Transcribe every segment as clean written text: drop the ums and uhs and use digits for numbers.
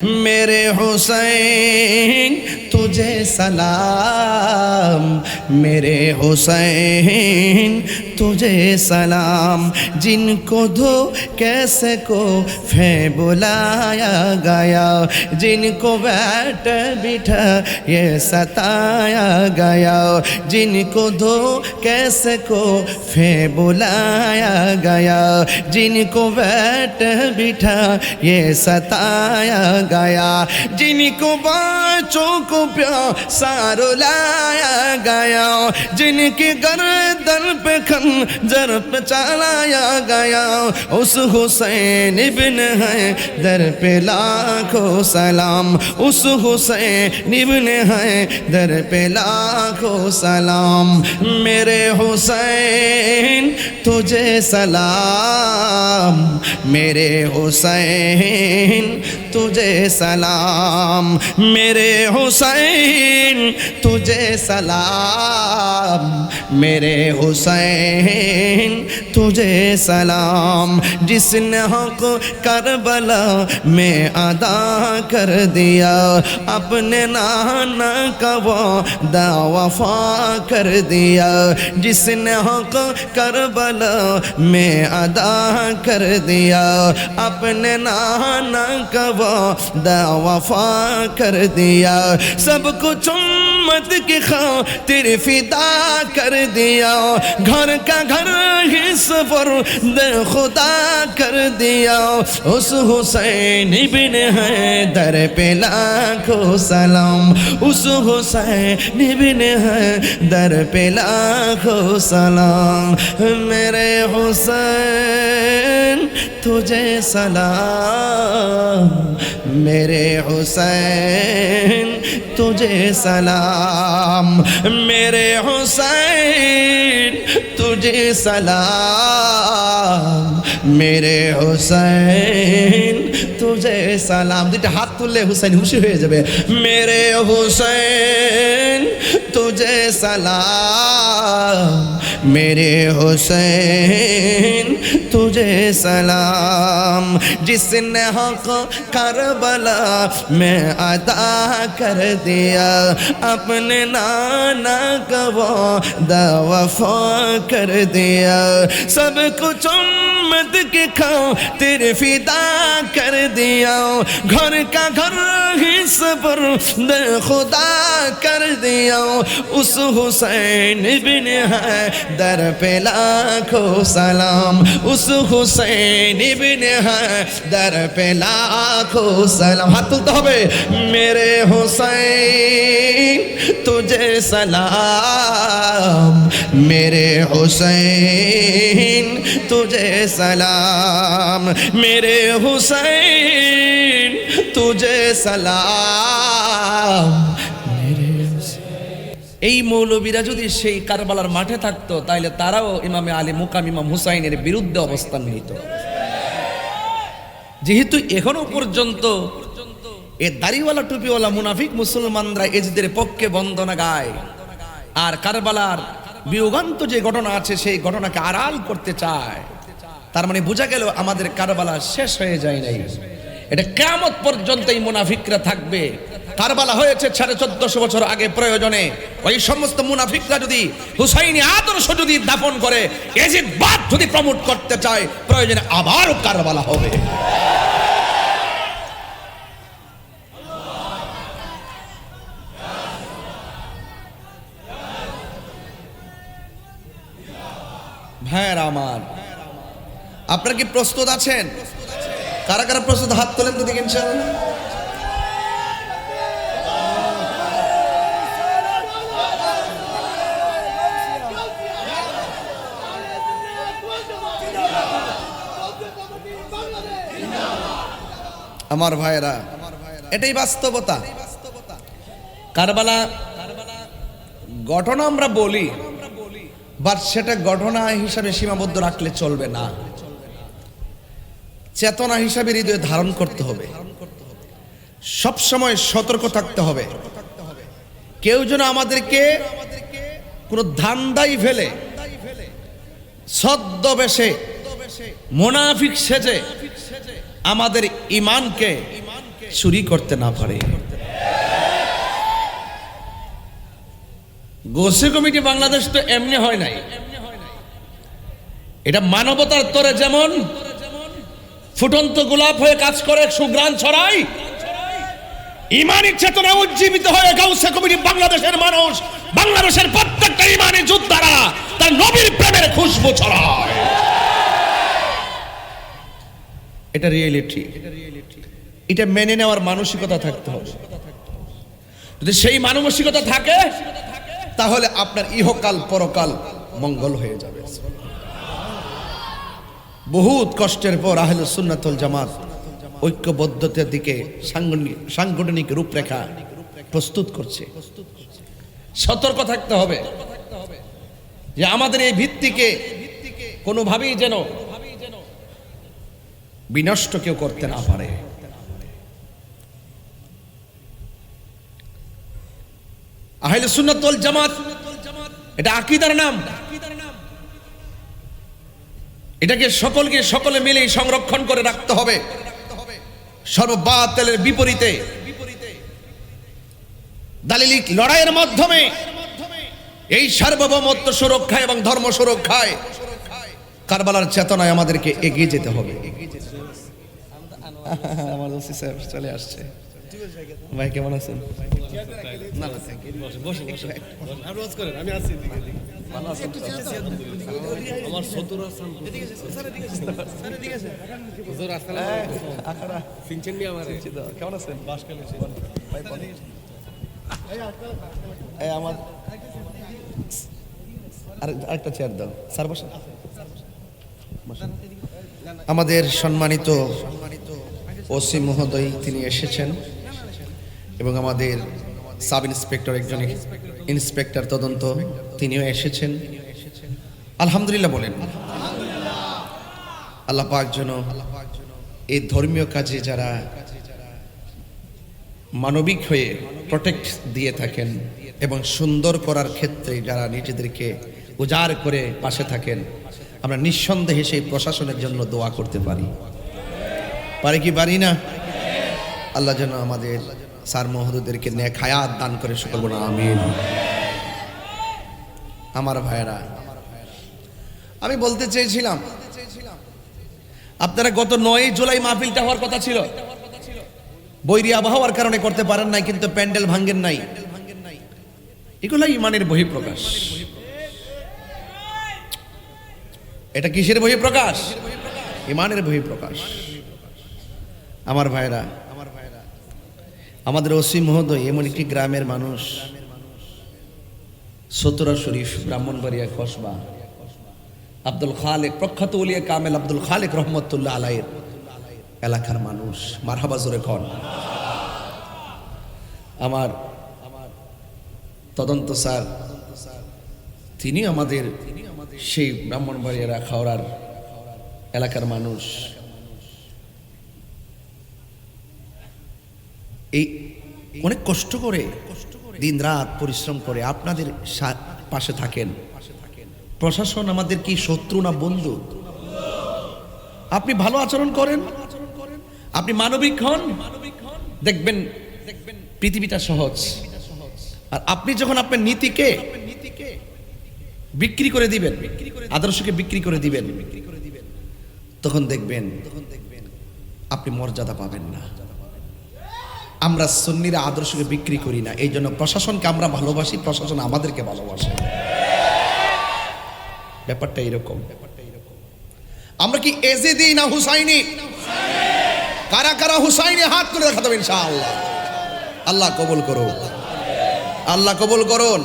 मेरे हुसैन तुझे सलाम, मेरे हुसैन तुझे सलाम। जिनको धो कैसे को फे बुलाया गया, जिनको बैठ बिठा ये सताया गया, जिनको धो कैसे को फे बुलाया गया, जिनको बैठ बिठा ये सताया गया, जिनको बच्चों को प्यासा रुलाया गया, जिनकी गर्दन पे खंजर पे चलाया गया, उस हुसैन इब्न हैदर पे लाखों सलाम, उस हुसैन इब्न हैदर पे लाखों सलाम। मेरे हुसैन तुझे सलाम, मेरे हुसैन तुझे सलाम, मेरे हुसैन तुझे सलाम, मेरे हुसैन तुझे सलाम। जिसने हक करबला में अदा कर दिया, अपने नाना का वादा वफा कर दिया, जिसने हक करबला में अदा कर दिया, अपने नाना का वादा वफा कर दिया, सब कुछ उम्मत की खातिर फिदा कर दिया, घर का घर ही सफर दे खुदा कर दिया, उस हुसैन इब्न हैदर पे लाखों सलाम, उस हुसैन इब्न हैदर पे लाखों सलाम। मेरे हुसैन तुझे सलाम, मेरे हुसैन तुझे सलाम, मेरे हुसैन तुझे सलाम, मेरे हुसैन तुझे सलाम। দুইটা হাত তুললে হুসেন খুশি হয়ে যাবে। मेरे हुसैन तुझे सलाम, मेरे हुसैन तुझे सलाम। जिसने हक करबला में अदा कर दिया, अपने नाना का वादा वफा कर दिया, सब कुछ उम्मत के खातिर फिदा कर दिया, घर का घर ही सबर दे खुदा कर दिया, उस हुसैन इब्न हैदर पे लाखों सलाम, उस हुसैन इब्न हैदर पे लाखों सलाम। हाथ तुलते होबे। मेरे हुसैन तुझे सलाम, मेरे हुसैन तुझे सलाम, मेरे हुसैन तुझे सलाम। এই মৌলবীরা যদি সেই কারবালার মাঠে থাকতো, তাহলে তারাও ইমামে আলী মুকাম ইমাম হুসাইনের বিরুদ্ধে অবস্থান নিত। যেহেতু এখনো পর্যন্ত এ দাড়িওয়ালা টুপিওয়ালা মুনাফিক মুসলমানরা এজদের পক্ষে বন্দনা গায়, আর কারবালার বিয়োগান্ত যে ঘটনা আছে সেই ঘটনাকে আড়াল করতে চায়, তার মানে বোঝা গেল আমাদের কারবালা শেষ হয়ে যায় নাই। এটা কিয়ামত পর্যন্ত এই মুনাফিকরা থাকবে। কারবালা হয়েছে 1450 বছর আগে, প্রয়োজনে ওই সমস্ত মুনাফিকরা যদি হুসাইনি আদর্শ যদি দাফন করে, এজিদবাদ যদি প্রমোট করতে চায়, প্রয়োজনে আবারও কারবালা হবে। ভাইরা আমার, আপনারা কি প্রস্তুত আছেন? কারা কারা প্রস্তুত? হাত তোলেন তো দেখি ইনশাআল্লাহ। আমার ভাইরা, এটাই বাস্তবতা। কারবালা ঘটনা আমরা বলি, বাট সেটা ঘটনা হিসাবে সীমাবদ্ধ রাখলে চলবে না, চেতনা হিসাবে হৃদয়ে ধারণ করতে হবে, সব সময় সতর্ক থাকতে হবে। কেউ যেন আমাদেরকে কোনো ধান্দাই ফেলে ছদ্মবেশে মুনাফিক সেজে আমাদের ঈমানকে চুরি করতে না পারে। গোসে কমিটি বাংলাদেশ তো এমনি হয় নাই, এটা মানবতার তরে যেমন ফুটন্ত গোলাপ হয়ে কাজ করে, সুগ্রাণ ছড়ায়, ইমানি চেতনা উজ্জীবিত হয়ে গাউসে কমিটি বাংলাদেশের মানুষ, বাংলাদেশের প্রত্যেকটা ইমানি যোদ্ধারা তার নবীর প্রেমের খুশবু ছড়ায়। এটা রিয়েলিটি, এটা মেনে নেওয়ার মানসিকতা থাকতে হবে। যদি সেই মানসিকতা থাকে তাহলে আপনার ইহকাল পরকাল মঙ্গল হয়ে যাবে। বহুত কষ্টের পর আহলুস সুন্নাত ওয়াল জামাত ঐক্যবদ্ধতার দিকে সাংগঠনিক রূপরেখা প্রস্তুত করছে। সতর্ক থাকতে হবে যে আমাদের এই ভিত্তিকে কোনোভাবেই যেন বিনষ্ট কেউ করতে না পারে। আহলে সুন্নাত ওয়াল জামাত এটা আকীদার নাম, এটাকে সকলে মিলে সংরক্ষণ করে রাখতে হবে। সর্ববাতিলের বিপরীতে দালিলিক লড়াইয়ের মাধ্যমে এই সার্বভৌমত্ব সুরক্ষা এবং ধর্ম সুরক্ষায় কারবালার চেতনায় আমাদেরকে এগিয়ে যেতে হবে। আমার ওসি সাহেব চলে আসছে। ভাই কেমন আছেন? না না থ্যাংক ইউ। বসে বসে আর ওয়াজ করেন, আমি আছি এদিকে এদিকে। ভালো আছেন? আমার সতুর আছেন। স্যার এদিকে আছে, স্যার এদিকে আছে। হুজুর আসসালামু আলাইকুম। আখাড়া সিনচেন নি আমারে। কেমন আছেন? বাসকালে ভাই বলেন। এই আমার আরেকটা চেয়ার দাও। স্যার বসেন। আমাদের সম্মানিত ওসি মহোদয় তিনি এসেছেন এবং আমাদের সাব ইন্সপেক্টর, একজন ইন্সপেক্টর তদন্ত, তিনিও এসেছেন। আলহামদুলিল্লাহ বলেন। আল্লাহ পাক যেন এই ধর্মীয় কাজে যারা মানবিক হয়ে প্রোটেক্ট দিয়ে থাকেন এবং সুন্দর করার ক্ষেত্রে যারা নিজেদেরকে উজাড় করে পাশে থাকেন, আমরা নিঃসন্দেহে সেই প্রশাসনের জন্য দোয়া করতে পারি। পারি কি পারি না? আল্লাহ যেন আমাদের স্যার মহোদয়দেরকে নেক হায়াত দান করে, সকল বলুন আমিন। আমার ভাইয়েরা, আমি বলতে চেয়েছিলাম আপনারা গত 9 জুলাই মাহফিলটা হওয়ার কথা ছিল, বৈরী আবহাওয়ার কারণে করতে পারেন নাই, কিন্তু প্যান্ডেল ভাঙ্গেন নাই। এগুলো ইমানের বহিঃপ্রকাশ। এটা কিসের বহিঃপ্রকাশ? ইমানের বহিঃপ্রকাশ। আমার ভাইরা, আমাদের ওসি মহোদয় এমন একটি গ্রামের মানুষ, সতুরা শরীফ, ব্রাহ্মণবাড়িয়া কসবা, আব্দুল খালেক, প্রখ্যাত ওলিয়া কামেল আব্দুল খালেক রহমতুল্লাহ আলাইহির এলাকার মানুষ। মারহাবা জোরে খন। আমার তদন্ত স্যার তিনি আমাদের সেই ব্রাহ্মণবাড়িয়া খাওড়ার এলাকার মানুষ। এই অনেক কষ্ট করে দিন রাত পরিশ্রম করে আপনাদের পাশে থাকেন। প্রশাসন আমাদের কি শত্রু না বন্ধু? আপনি ভালো আচরণ করেন, আপনি মানবিক হন, দেখবেন পৃথিবীটা সহজ। আর আপনি যখন আপনার নীতিকে বিক্রি করে দিবেন, আদর্শকে বিক্রি করে দিবেন, তখন দেখবেন আপনি মর্যাদা পাবেন না। আমরা সুন্নিরা আদর্শকে বিক্রি করি না, এই জন্য প্রশাসনকে আমরা ভালোবাসি, প্রশাসন আমাদেরকে ভালোবাসে। ব্যাপারটা এরকম। আমরা কি এজিদি না হুসাইনি? কারা কারা হুসাইনি হাত তুলে দেখাতে হবে ইনশাআল্লাহ। আল্লাহ কবুল করুন, আল্লাহ কবুল করুন।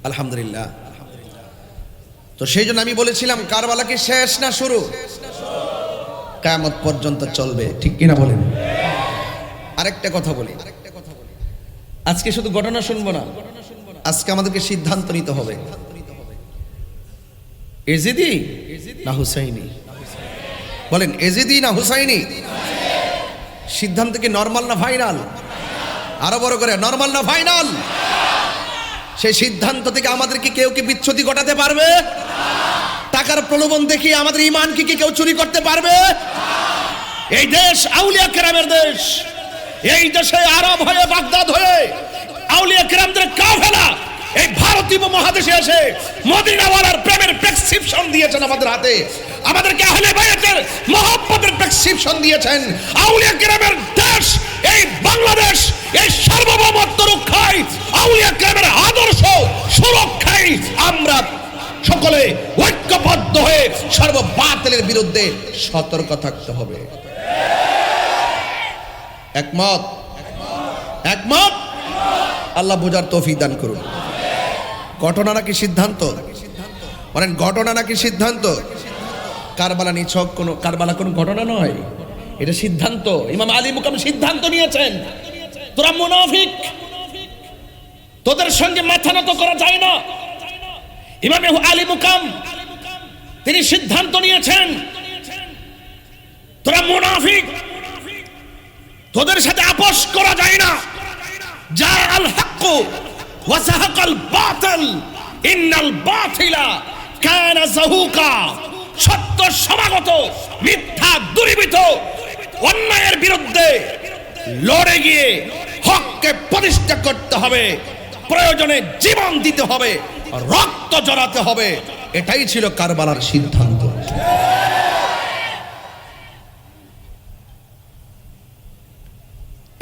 আলহামদুলিল্লাহ। তো সেই জন্য আমি বলেছিলাম কারবালা কি শেষ না শুরু? কিয়ামত পর্যন্ত চলবে, ঠিক কিনা বলেন? আরেকটা কথা বলি, আজকে শুধু ঘটনা শুনবো না, আজকে আমাদেরকে সিদ্ধান্ত নিতে হবে। এজিদি না হুসাইনি? বলেন, এজিদি না হুসাইনি? সিদ্ধান্ত কি নরমাল না ফাইনাল? আরো বড় করে, নরমাল না ফাইনাল? সেই সিদ্ধান্ত থেকে আমাদেরকে কেউ কি বিচ্ছুতি ঘটাতে পারবে? টাকার প্রলোভন দেখিয়ে আমাদের ঈমানকে কি কেউ চুরি করতে পারবে? এই দেশ আউলিয়া কেরামের দেশ। এই দেশে আরব হয়ে বাগদাদ হয়ে আউলিয়া কেরামদের কাফেলা এই ভারতীয় মহাদেশে এসে মদিনাওয়ালার প্রেমের প্রেসক্রিপশন দিয়েছেন আমাদের হাতে, আমাদেরকে আহলে বাইতের মহব্বতের প্রেসক্রিপশন দিয়েছেন। আউলিয়া কেরামের দেশ এই বাংলাদেশ, এই সার্বভৌমত্ব রক্ষায় আউলিয়া কেরামের আদর্শ সুরক্ষায় আমরা সকলে ঐক্যবদ্ধ হয়ে সর্ববাতিলের বিরুদ্ধে সতর্ক থাকতে হবে। একমত? একমত? আল্লাহ বোঝার তৌফিক দান করুন। ঘটনা নাকি সিদ্ধান্ত? বলেন ঘটনা নাকি সিদ্ধান্ত? কারবালা নিছক কারবালা কোনো ঘটনা নয়, এটা সিদ্ধান্ত। ইমাম আলী মুকাম সিদ্ধান্ত নিয়েছেন, তোরা মুনাফিক, তোদের সঙ্গে মাথা নত করা যায় না। ইমাম আলী মুকাম তিনি সিদ্ধান্ত নিয়েছেন, তোরা মুনাফিক, তোদের সাথে আপোষ করা যায় না। যা আল হক ওয়া যাহাকাল বাতিল ইন্নাল বাতিলা কানা যাহুকা। সত্য সমাগত, মিথ্যা দূরীভূত, অন্যায়ের বিরুদ্ধে লড়ে গিয়ে হককে প্রতিষ্ঠা করতে হবে, প্রয়োজনে জীবন দিতে হবে, রক্ত জড়াতে হবে। এটাই ছিল কারবালার সিদ্ধান্ত।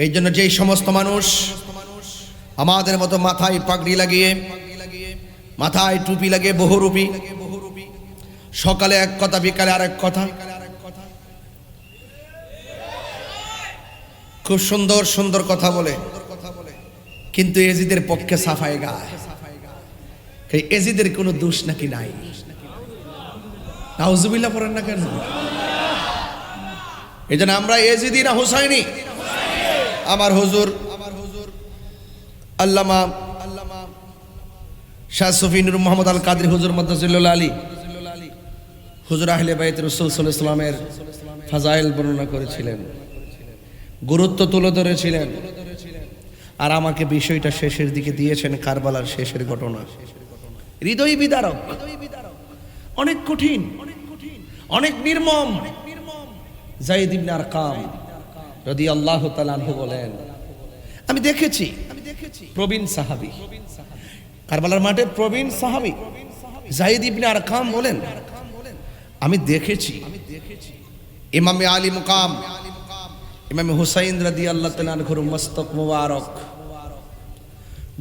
এই জন্য যেই সমস্ত মানুষ আমাদের মতো মাথায় পাগড়ি লাগিয়ে, মাথায় টুপি লাগিয়ে বহুরূপী, সকালে এক কথা বিকালে আরেক কথা, খুব সুন্দর সুন্দর কথা বলে, কিন্তু এজিদের পক্ষে সাফাই গায়। এই এজিদের কোনো দোষ নাকি নাই? নাউজুবিল্লাহ পড়েন না কেন? এই জন্য আমরা এজিদি না হুসাইনি? আমার হুজুর আল্লামা শাহ সুফি নূর মোহাম্মদ আল কাদরি হুজুর মাদ্দাজিল্লাহ আলী হুজুর আহলে বাইত রাসূল সাল্লাল্লাহু আলাইহি ওয়াসাল্লামের ফাজাইল বর্ণনা করেছিলেন, গুরুত্ব তুলে ধরেছিলেন, আর আমাকে বিষয়টা শেষের দিকে দিয়েছেন কারবালার শেষের ঘটনা। হৃদয় বিদারক, অনেক কঠিন, অনেক নির্মম। যায়েদ ইবনে আরকাম রাদিয়াল্লাহু তাআলা আনহু বলেন, আমি দেখেছি, প্রবীণ সাহাবী, কারবালার মাঠে প্রবীণ সাহাবী যায়েদ ইবনে আরকাম বলেন, আমি দেখেছি ইমামে আলী মুকাম ইমামে হুসাইন রাদিয়াল্লাহু তাআলা আনহুর মস্তক মুবারক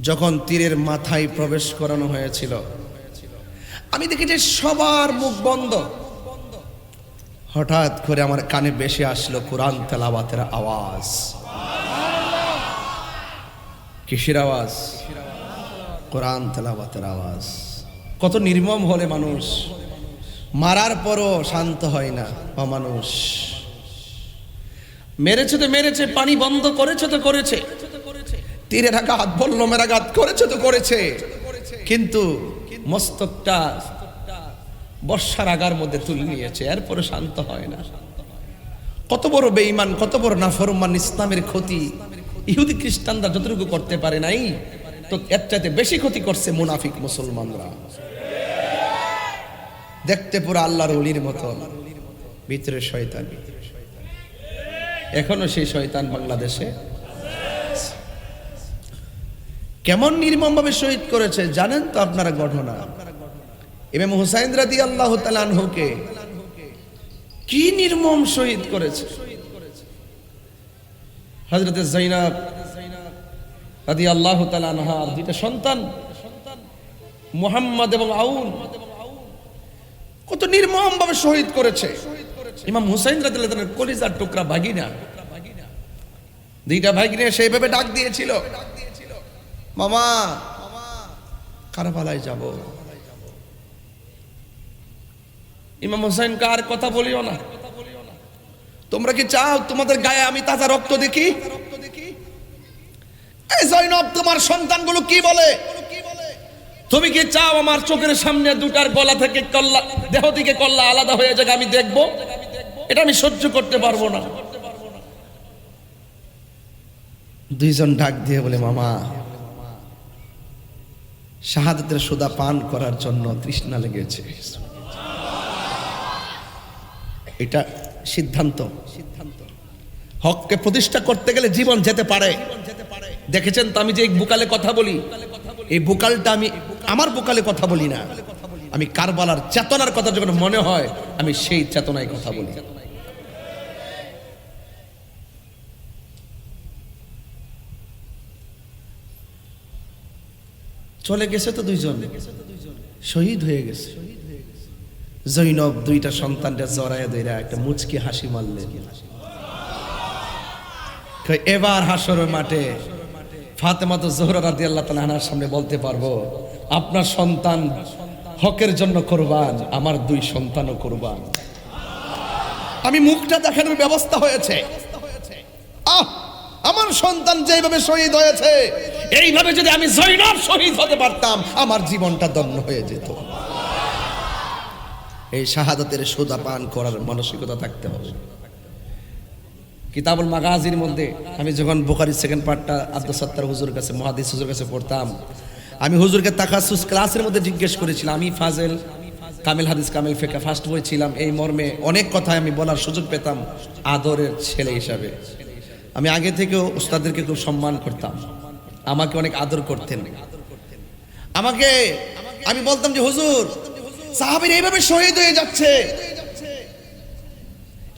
যখন তীরের মাথায় প্রবেশ করানো হয়েছিল, আমি দেখেছি সবার মুখ বন্ধ। হঠাৎ করে আমার কানে ভেসে আসলো কোরআন তেলাওয়াতের আওয়াজ। কিসের আওয়াজ? কোরআন তেলাওয়াতের আওয়াজ। কত নির্মম হলে মানুষ মারার পরও শান্ত হয় না। অমানুষ মেরেছে তো মেরেছে, পানি বন্ধ করেছে তো করেছে, তীরের আঘাত বল্লমের আঘাত করেছে তো করেছে, কিন্তু মস্তকটা বর্ষার আগার মধ্যে তুলে নিয়েছে, এরপরে শান্ত হয় না। কত বড় বেঈমান, কত বড় নাফরমান। ইসলামের ক্ষতি ইহুদি খ্রিস্টানরা যতটুকু করতে পারে নাই, তো এর চাইতে বেশি ক্ষতি করছে মুনাফিক মুসলমানরা। দেখতে পুরো আল্লাহর ওলির মতো, ভিতরে শয়তান। এখনো সেই শয়তান বাংলাদেশে। কেমন নির্মম ভাবে শহীদ করেছে জানেন তো আপনারা ঘটনা? ইমাম হুসাইন রাদিয়াল্লাহু তাআলা আনহুকে কি নির্মম শহীদ করেছে। হযরত যায়েনব রাদিয়াল্লাহু তাআলা আনহার দুইটা সন্তান মুহাম্মদ এবং আউন কত নির্মম ভাবে শহীদ করেছে। ইমাম হুসাইন রাদিয়াল্লাহু তাআলার কলিজার টুকরা ভাগিনা, দুইটা ভাগিনা সেইভাবে ডাক দিয়েছিল, মামা কারবালায় যাব। ইমাম হুসাইন কার কথা বলিও না, তোমরা কি চাও তোমাদের গায়ে আমি তাজা রক্ত দেখি? এই যায়েনব তোমার সন্তানগুলো কি বলে? তুমি কি চাও আমার চোখের সামনে দুটার গলা থেকে কল্লা, দেহ থেকে কল্লা আলাদা হয়ে যাক, আমি দেখবো? এটা আমি সহ্য করতে পারবো না। দুইজন ডাক দিয়ে বলে, মামা শাহাদাতের সুদা পান করার জন্য তৃষ্ণা লেগেছে। এটা সিদ্ধান্ত। হককে প্রতিষ্ঠা করতে গেলে জীবন যেতে পারে। দেখেছেন তো আমি যে এই বুকালে কথা বলি, এই বুকালটা আমি আমার বুকালে কথা বলি না, আমি কারবালার চেতনার কথা যখন মনে হয় আমি সেই চেতনায় কথা বলি। চলে গেছে তো দুইজন, শহীদ হয়ে গেছে। জৈনব দুইটা সন্তানটা জড়ায় ধইরা একটা মুচকি হাসি মারলেন। এবার হাসরের মাঠে ফাতেমা তো জোহরা রাদিয়াল্লাহু তাআলা আনহার সামনে বলতে পারবো, আপনার সন্তান হকের জন্য কুরবান, আমার দুই সন্তানও কুরবান। আমি মুখটা দেখানোর ব্যবস্থা হয়েছে। আমার সন্তান যেভাবে শহীদ হয়েছে, এইভাবে যদি আমি জৈনব শহীদ হতে পারতাম আমার জীবনটা ধন্য হয়ে যেত। এই শাহাদাতের সুদা পান করার মানসিকতা থাকতে হবে। কিতাবুল মাগাজির মধ্যে আমি যখন বুখারী সেকেন্ড পার্টটা আব্দুল সত্তার হুজুর কাছে, মুহাদ্দিস হুজুর কাছে পড়তাম, আমি হুজুরকে তাকাসুস ক্লাসের মধ্যে জিজ্ঞেস করেছিলাম। আমি ফাজেল কামিল হাদিস কামিল ফিকহ ফার্স্ট বই ছিলাম, এই মর্মে অনেক কথা আমি বলার সুযোগ পেতাম আদরের ছেলে হিসাবে। আমি আগে থেকেও উস্তাদদেরকে খুব সম্মান করতাম, আমাকে অনেক আদর করতেন। আমি বলতাম যে হুজুর, সাহাবীরা এইভাবে শহীদ হয়ে যাচ্ছে,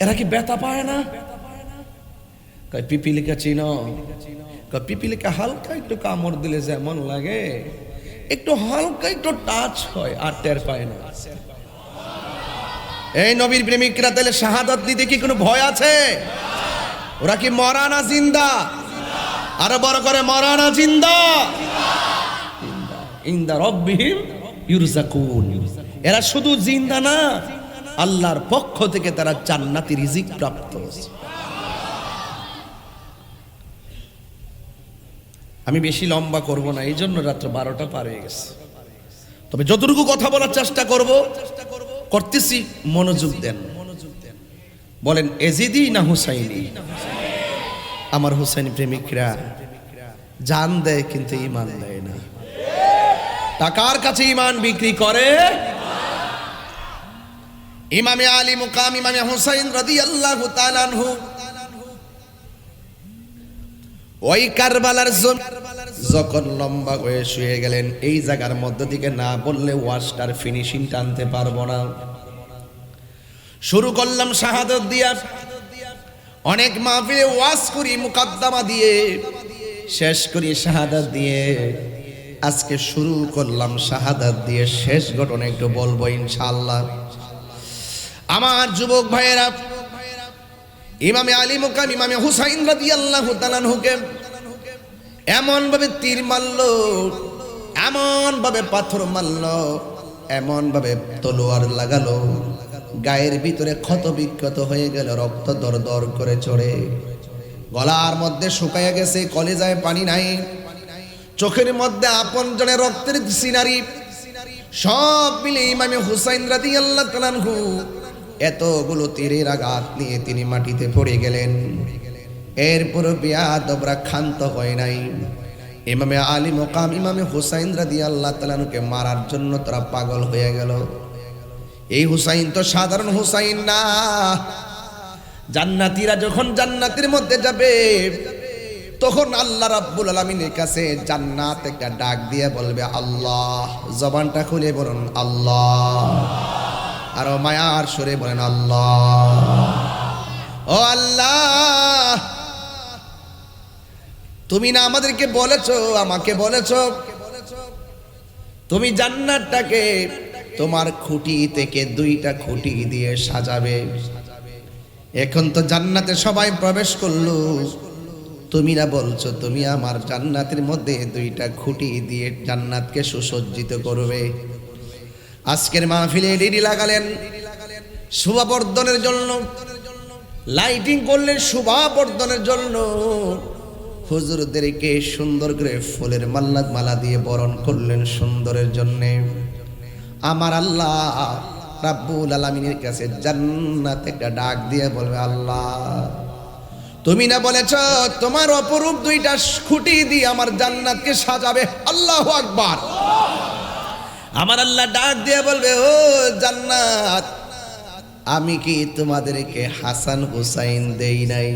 এরা কি ব্যথা পায় না? কয় পিপিলিকা চিনো? কয় পিপিলিকা হালকা একটু কামড় দিলে যেমন লাগে, একটু হালকা একটু টাচ হয় আর টের পায় না। এই নবীর প্রেমিকরা তাহলে শাহাদাত দিতে কি কোনো ভয় আছে? ওরা কি মরা না জিন্দা? আরো বড় করে, মরা না জিন্দা? ইনদা রাব্বিহিম ইরযাকুন। এরা শুধু জিন্দা না, আল্লাহর পক্ষ থেকে তারা জান্নাতি রিজিক প্রাপ্ত। আমি বেশি লম্বা করব না, এই জন্য রাত্র 12টা পার হয়ে গেছে। তবে যতটুকু কথা বলার চেষ্টা করতেছি, মনোযোগ দেন। বলেন এজিদি না হুসাইনি? আমার হুসাইনি প্রেমিকরা জান দেয় কিন্তু ঈমান দেয় না। টাকার কাছে ঈমান বিক্রি করে। ইমামে আলী মুকাম ইমামে হুসাইন রাদিয়াল্লাহু তাআলা আনহু ওই কারবালার যখন লম্বা হয়ে শুয়ে গেলেন, এই জায়গার মধ্য থেকে না বললে ওয়াজটার ফিনিশিং টানতে পারবো না। শুরু করলাম শাহাদাত দিয়া, অনেক মাহফিলে ওয়াজ করি মুকাদ্দামা দিয়ে, শেষ করি শাহাদাত দিয়ে। আজকে শুরু করলাম শাহাদাত দিয়ে, শেষ ঘটনা একটু বলবো ইনশাআল্লাহ। আমার যুবক ভাইয়েরা, ইমামে আলী মুকাম ইমামে হুসাইন রাদিয়াল্লাহু তাআলা আনহুকে এমন ভাবে তীর মারলো, এমন ভাবে পাথর মারলো, এমন ভাবে তলোয়ার লাগালো, গায়ের ভিতরে ক্ষত বিক্ষত হয়ে গেল, রক্ত দর দর করে চড়ে, গলার মধ্যে শুকাইয়া গেছে, কলিজায় পানি নাই, চোখের মধ্যে আপন জনের রক্তের সিনারি, সব মিলে ইমামে হুসাইন রাদিয়াল্লাহু তাআলা আনহু এতগুলো তীরের আঘাত নিয়ে তিনি মাটিতে পড়ে গেলেন। এরপর বেয়াদবরা ক্ষান্ত হয় নাই। ইমামে আলী মুকাম ইমামে হুসাইন রাদিয়াল্লাহু তাআলা আনহুকে মারার জন্য তারা পাগল হয়ে গেল। এই হুসাইন তো সাধারণ হুসাইন না। জান্নাতীরা যখন জান্নাতের মধ্যে যাবে, তখন আল্লাহ রাব্বুল আলামিনের কাছে জান্নাত একটা ডাক দিয়ে বলবে আল্লাহ। জবানটা খুলে বলুন আল্লাহ, আর মায়ার সুরে বলেন আল্লাহ। ও আল্লাহ, তুমি না আমাদেরকে বলেছো, আমাকে বলেছো, তুমি জান্নাতটাকে তোমার খুঁটি থেকে 2টা খুঁটি দিয়ে সাজাবে। এখন তো জান্নাতে সবাই প্রবেশ করলো, তুমি না বলছো তুমি আমার জান্নাতের মধ্যে 2টা খুঁটি দিয়ে জান্নাতকে সুসজ্জিত করবে। আজকের মাহফিলে ডিডি লাগালেন শোভাবর্ধনের জন্য, লাইটিং করলেন শোভাবর্ধনের জন্য, হুজুরদেরকে সুন্দর করে ফুলের মালা দিয়ে বরণ করলেন সুন্দরের জন্যে। আমার আল্লাহ রাব্বুল আলামিনের কাছে জান্নাতে একটা ডাক দিয়ে বলবে আল্লাহ, তুমি না বলেছ তোমার অপরূপ 2টা খুঁটি দিয়ে আমার জান্নাতকে সাজাবে। আল্লাহু আকবার। আমার আল্লাহ ডাক দিয়ে বলবে ও জান্নাত, আমি কি তোমাদেরকে হাসান হুসাইন দেই নাই?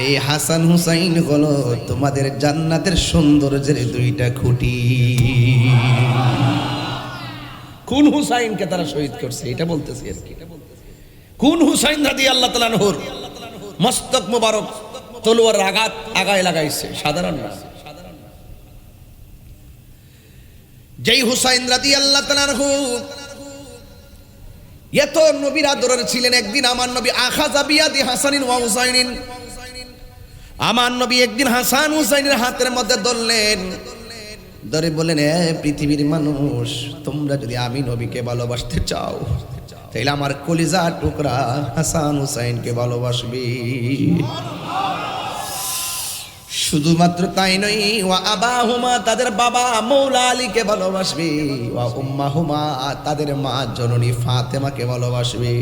এই হাসান হুসাইন হলো তোমাদের জান্নাতের সৌন্দর্যের দুইটা খুঁটি। কোন হুসাইনকে তারা শহীদ করছে এটা বলতেছি আর কি। কোন হুসাইন রাদিয়াল্লাহু তাআলা আনহুর মস্তক মোবারক তলোয়ার আঘাত আগায় লাগাইছে? সাধারণ না। যেই হুসাইন রাদিয়াল্লাহু তাআলা আনহু এত নবীর আদরের ছিলেন, একদিন আমার নবী আখাযা বিয়াদি হাসানিন ওয়া হুসাইনিন, আমার নবী একদিন হাসান হুসাইনের হাতের মধ্যে ধরলেন, ধরে বলেন, এ পৃথিবীর মানুষ, তোমরা যদি আমি নবীকে ভালোবাসতে চাও তাহলে আমার কলিজা টুকরা হাসান হুসাইনকে ভালোবাসবে। শুধুমাত্র তাই নয়, ওয়া আবাহুমা, তাদের বাবা মৌলা আলীকে ভালোবাসবে, ওয়া উম্মাহুমা, তাদের মা জননী ফাতেমাকে ভালোবাসবে।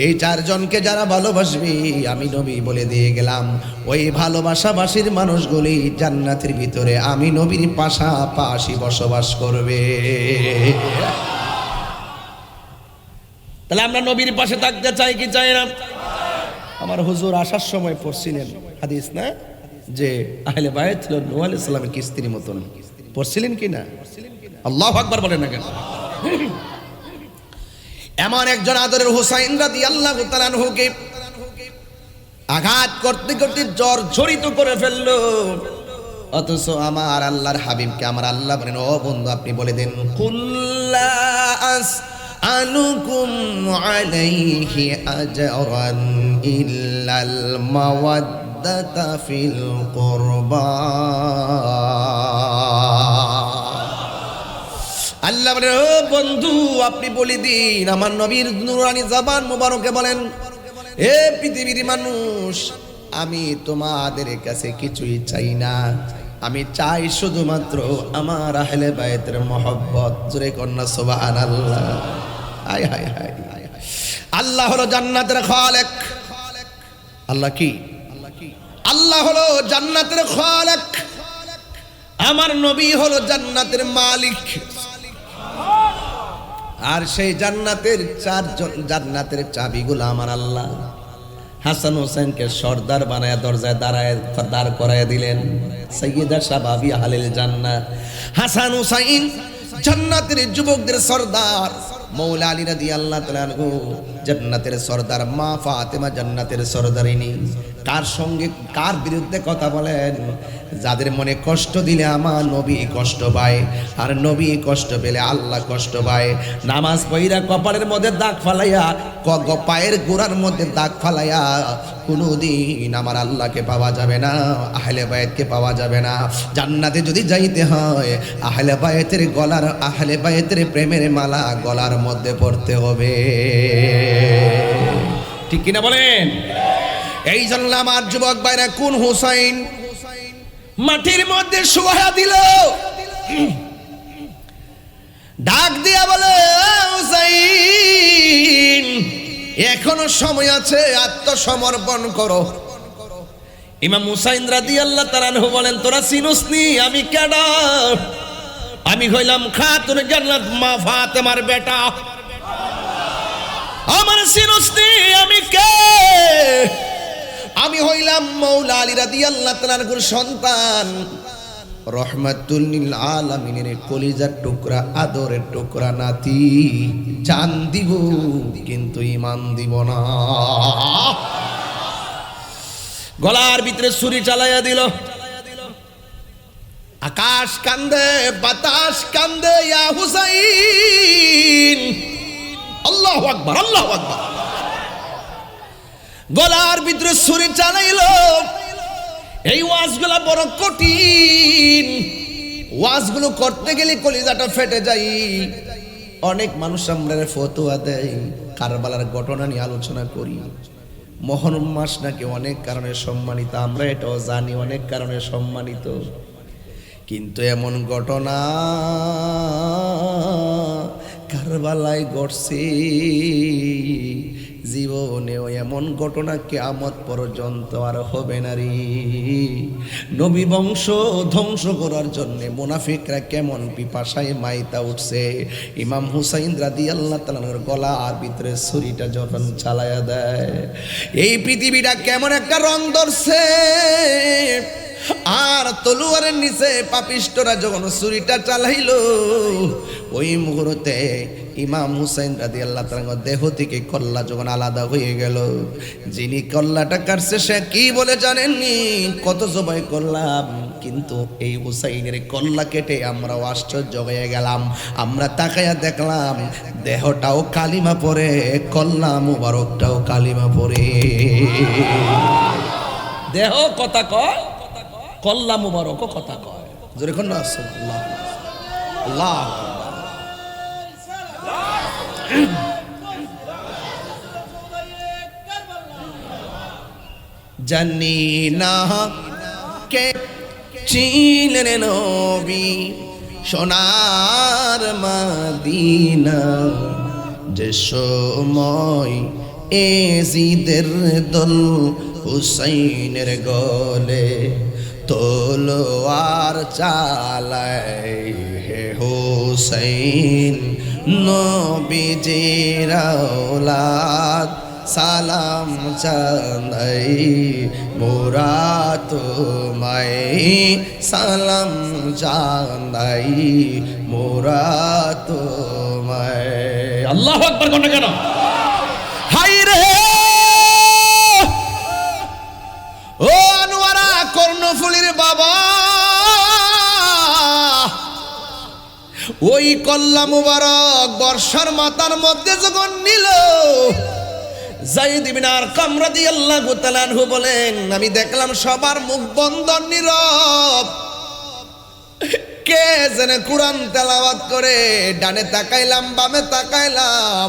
এই চারজনকে যারা ভালোবাসবে আমি নবী বলে দিয়ে গেলাম, ওই ভালোবাসাবাসীর মানুষগুলি জান্নাতের ভিতরে আমি নবীর পাশাপাশি বসবাস করবে। তাহলে আমরা নবীর পাশে থাকতে চাই কি চাই না? আমার হুজুর আসার সময় পড়ছিলেন হাদিস না, যে আহলে বায়ত ছিল নূহ আলাইহিস সালামের কিস্তির মতন। পড়ছিলেন কি না? আল্লাহু আকবার বলেন না কেন? এমন একজন আদরের হুসাইন রাদিয়াল্লাহু তাআলা আনহুকে আঘাত করতে করতে জর্জরিত করে ফেললো, অথচ আমার আল্লাহর হাবিবকে আমার আল্লাহ বলেন, ও বন্ধু আপনি বলে দেন, কুল্লা আসআলুকুম আলাইহি আজরান ইল্লাল মাওয়াদ্দাতা ফিল কুরবা। আল্লাহ বলেন, ও বন্ধু আপনি বলে দিন, আমার নবীর নুরানি জবান মুবারকে বলেন, হে পৃথিবীর মানুষ, আমি তোমাদের কাছে কিছুই চাই না, আমি চাই শুধুমাত্র আমার আহলে বায়তের মহব্বত। জোরে কন্যা সুবহানাল্লাহ। হায় হায় হায়। আল্লাহ হলো জান্নাতের খালেক। আল্লাহ কি? আল্লাহ হলো জান্নাতের খালেক, আমার নবী হলো জান্নাতের মালিক। আর সেই জান্নাতের জান্নাতের চাবিগুলো আমার আল্লাহ। হাসান হোসেনকে সর্দার বানায় দরজায় দাঁড় করায় দিলেন, সাইয়্যিদা শাবাবি আহলিল জান্নাহ। হাসান হুসাইন জান্নাতের যুবকদের সর্দার, মৌলা আলী রাদিয়াল্লাহু তাআলা আনহু জান্নাতের সর্দার, মা ফাতেমা জান্নাতের সর্দারিনী। কার সঙ্গে কার বিরুদ্ধে কথা বলেন? যাদের মনে কষ্ট দিলে আমার নবী কষ্ট পায়, আর নবী কষ্ট পেলে আল্লাহ কষ্ট পায়। নামাজ পড়িয়া কপালের মধ্যে দাগ ফালাইয়া, পায়ের গোড়ার মধ্যে দাগ ফালাইয়া কোনোদিন আমার আল্লাহকে পাওয়া যাবে না, আহলে বায়তকে পাওয়া যাবে না। জান্নাতে যদি যাইতে হয় আহলে বায়তের গলার, আহলে বায়তের প্রেমের মালা গলার মধ্যে পড়তে হবে। ঠিক কিনা বলেন? এই জন্য আমার যুবক ভাইরা, কোন হুসাইন মাটির মধ্যে শোয়া দিল, ডাক দিয়া বলে, হুসাইন এখনো সময় আছে, আত্মসমর্পণ করো। ইমাম হুসাইন রাদিয়াল্লাহু তাআলা আনহু বলেন, তোরা চিনোসনি আমি কেডা? আমি হইলাম খাতুন জান্নাত মা ফাতেমার বেটা। আমার চিনোসনি আমি কে? আমি হইলাম মৌলা আলী রাদিয়াল্লাহু তাআলা আনহুর সন্তান, রহমাতুল লিল আলামিনের কলিজার টুকরা, আদরের টুকরা নাতি। জান দিব কিন্তু ঈমান দিব না। গলার ভিতরে ছুরি চালাইয়া দিল। আকাশ কান্দে, বাতাস কান্দে, ইয়া হুসাইন। আল্লাহু আকবার, আল্লাহু আকবার। গলার ভিতরে ছুরি চালাইলো। এই ওয়াজগুলো বড় কঠিন, ওয়াজগুলো করতে গেলে কলিজাটা ফেটে যায়। অনেক মানুষ আমরা ফতোয়া দেয়, কারবালার ঘটনা নিয়ে আলোচনা করি। মহরম মাস নাকি অনেক কারণে সম্মানিত, আমরা এটাও জানি অনেক কারণে সম্মানিত, কিন্তু এমন ঘটনা কারবালায় ঘটছে জীবনেও এমন ঘটনা কিয়ামত পর্যন্ত আর হবে না রে। নবী বংশ ধ্বংস করার জন্য মুনাফিকরা কেমন পিপাসায় মাইতা উঠছে। ইমাম হুসাইন রাদিয়াল্লাহু তাআলার গলার ভিতরে ছুরিটা যখন চালায়া দেয়, এই পৃথিবীটা কেমন একটা রং ধরছে। আর তলোয়ারের নিচে পাপিষ্টরা যখন ছুরিটা চালাইলো, ওই মুহূর্তে ইমাম হুসাইন রাদিয়াল্লাহু তাআলার দেহ থেকে কল্লা যখন আলাদা হয়ে গেল, যিনি কল্লাটা কাটছে সে কি বলে জানেননি? কত জবাই করলাম, কিন্তু এই হুসাইনের কল্লা কেটে আমরা আশ্চর্য হয়ে গেলাম। আমরা তাকায়া দেখলাম দেহটাও কালিমা পড়ে, কল্লা মুবারকটাও কালিমা পড়ে। দেহ কথা কয়, কল্লা মুবারকও কথা কয়। জোরে কোন আল্লাহ আল্লাহ। জানি না কে ছিলেন নবী সোনার মদিনা, যে সময় এজিদের দল হুসাইনের গলে তলোয়ার চালায়। হে হুসাইন নবীজির আওলাদ সালাম জানাই, মোরা তোমায় সালাম জানাই, মোরা তোমায়। আল্লাহু আকবার কোন কেন? হাই রে ও আনোয়ারা কর্ণফুলীর বাবা, ওই কল্লা মুবারক বর্ষার মাথার মধ্যে যখন নিল, যায়েদ ইবনে আরকাম রাদিয়াল্লাহু তাআলা আনহু বলেন, আমি দেখলাম সবার মুখ বন্ধ, নীরব। কে যেন কুরআন তেলাওয়াত করে। ডানে তাকাইলাম, বামে তাকাইলাম,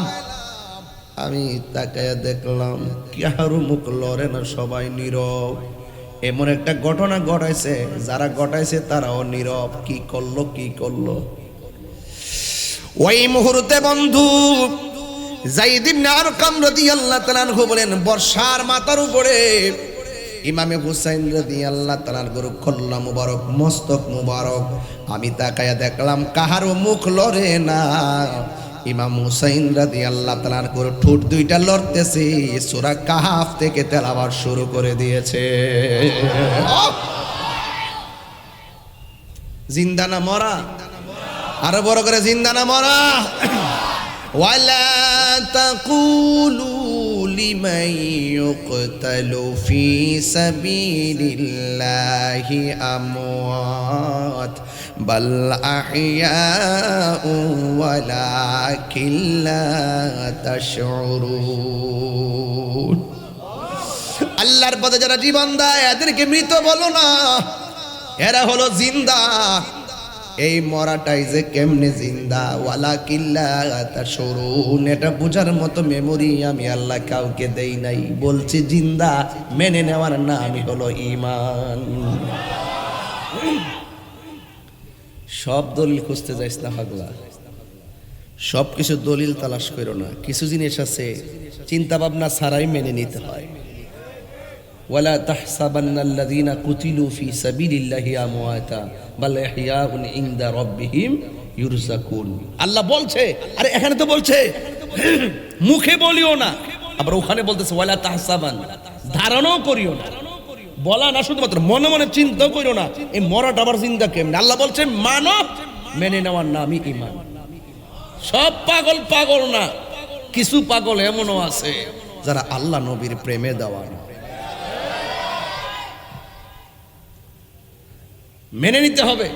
আমি তাকায়া দেখলাম কারো মুখ লড়ে না, সবাই নীরব। এমন একটা ঘটনা ঘটাইছে, যারা ঘটাইছে তারাও নীরব। কি করলো, কি করলো? ওই মুহূর্তে বন্ধু যায়েদ ইবনে আরকাম রাদিয়াল্লাহু তাআলা আনহু বলেন, বর্ষার মাথার উপরে ইমামে হুসাইন রাদিয়াল্লাহু তাআলা আনহুর কল্লা মুবারক, মস্তক মুবারক। আমি তাকায়া দেখলাম কাহারও মুখ লড়ে না। ইমাম হুসাইন রাদিয়াল্লাহু তাআলা আনহুর ঠোঁট দুইটা লড়তেছে, সূরা কাহাফ থেকে তেলাওয়াত শুরু করে দিয়েছে। জিন্দা না মরা? আরো বড় করে জিন্দা না মরা? ওয়ালা তাকুলু লিমান ইউকতালু ফি সাবিলিল্লাহি আমওয়াত বাল আহইয়াউ ওয়ালাকিন লা তাশউরুন। আল্লাহর পথে যারা জীবন দেয় এদেরকে মৃত বলো না, এরা হলো জিন্দা। এই মরাটাই যে কেমনে জিন্দা, ওয়ালাকিন লা তাশউরুন, এটা বুঝার মতো মেমোরি আমি আল্লাহ কাউকে দেই নাই। বলছি জিন্দা, মেনে নেওয়ার নামই হলো ঈমান। সব দলিল খুঁজতে যাইস না পাগলা, সব কিছু দলিল তালাশ করো না। কিছু জিনিস আছে চিন্তা ভাবনা ছাড়াই মেনে নিতে হয়। ওয়ালা তাহসাবান্নাল্লাযীনা কুতিলু ফি সাবিলিল্লাহি আমওয়াতা বাল ইহইয়াউন ইনদা রাব্বিহিম ইউরযাকুন। আল্লাহ বলছে, আরে এখানে তো বলছে মুখে বলিও না, আবার ওখানে বলতেছে ওয়ালা তাহসাবান, ধারণাও করিও না। বলা না, শুধুমাত্র মনে মনে চিন্তা করিও না। এই মরাটা আবার জিন্দা কেমনে? আল্লাহ বলছেন মানব, মেনে নেওয়ার নামই ঈমান। সব পাগল পাগল না, কিছু পাগল এমনও আছে যারা আল্লাহ নবীর প্রেমে দেওয়ানা। মেনে নিতে হবে।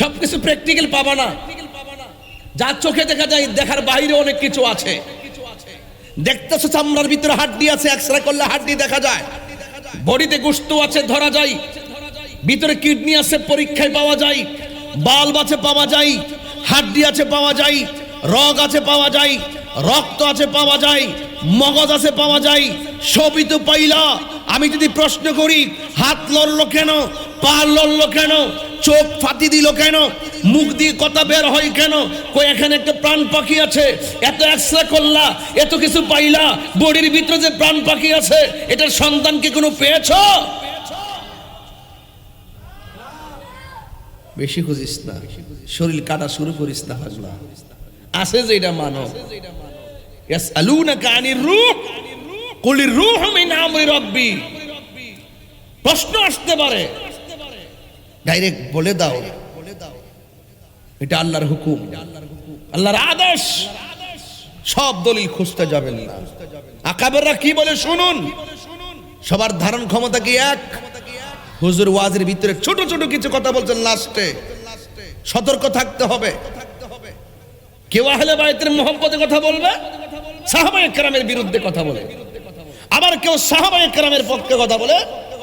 সবকিছু প্র্যাকটিক্যাল পাবা না। যা চোখে দেখা যায়, দেখার বাইরে অনেক কিছু আছে। দেখতেছো চামড়ার ভিতরে হাড্ডি আছে, এক্সরে করলে হাড্ডি দেখা যায়। বডিতে গোশত আছে, ধরা যায়। ভিতরে কিডনি আছে, পরীক্ষায় পাওয়া যায়। বাল্ব আছে, পাওয়া যায়। হাড্ডি আছে, পাওয়া যায়। রগ আছে, পাওয়া যায়। রক্ত আছে, পাওয়া যায়। মগজ আছে, পাওয়া যায়। সবই তো পাইলা। আমি যদি প্রশ্ন করি হাত লড়লো কেন, পা লড়লো কেন, চোখ ফাটি দিল কেন, মুখ দিয়ে কথা বের হয় কেন? কই এখানে একটা প্রাণ পাখি আছে, এত এক্সরে করলা, এত কিছু পাইলা, বডির ভিতরে যে প্রাণ পাখি আছে এটার সন্তান কি কোনো পেয়েছো? বেশি খুঁজিস না, শরীর কাটা শুরু করিস না, হাজলা আছে যে এটা মানো। ইয়াসআলুনাকা আনির রূহ কুলির রূহু মিন আমরি রাব্বি, প্রশ্ন আসতে পারে, ডাইরেক্ট বলে দাও এটা আল্লাহর হুকুম, আল্লাহর আদেশ। সব দলিল খুঁজতে যাবেন না। আকাবেররা কি বলে শুনুন, সবার ধারণ ক্ষমতা কি এক? হুজুর ওয়াজের ভিতরে ছোট ছোট কিছু কথা বলছেন, লাস্টে সতর্ক থাকতে হবে। কেউ আহলে বাইতের মুহাব্বতের কথা বলবে, সাহাবায়ে কেরামের বিরুদ্ধে কথা বলে, আবার কেউ সাহাবায়ে কেরামের পক্ষে কথা বলে,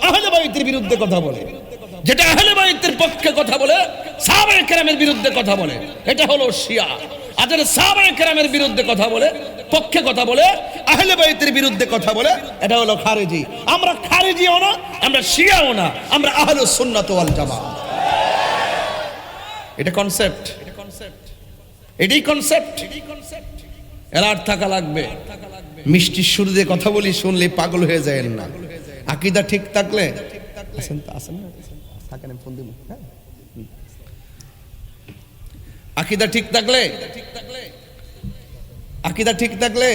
আহলে বাইতের বিরুদ্ধে কথা বলে। যেটা আহলে বাইতের পক্ষে কথা বলে, সাহাবায়ে কেরামের বিরুদ্ধে কথা বলে, এটা হলো শিয়া। আর যারা সাহাবায়ে কেরামের বিরুদ্ধে কথা বলে, পক্ষে কথা বলে, আহলে বাইতের বিরুদ্ধে কথা বলে, এটা হলো খারেজি। আমরা খারেজিও না, আমরা শিয়াও না, আমরা আহলুস সুন্নাত ওয়াল জামাত। এটা কনসেপ্ট, এটাই কনসেপ্ট। এলার্ট থাকা লাগবে। মিষ্টির সুর দিয়ে কথা বলি, শুনলে পাগল হয়ে যায় না। আকীদা ঠিক থাকলে আকীদা ঠিক থাকলে, আকীদা ঠিক থাকলে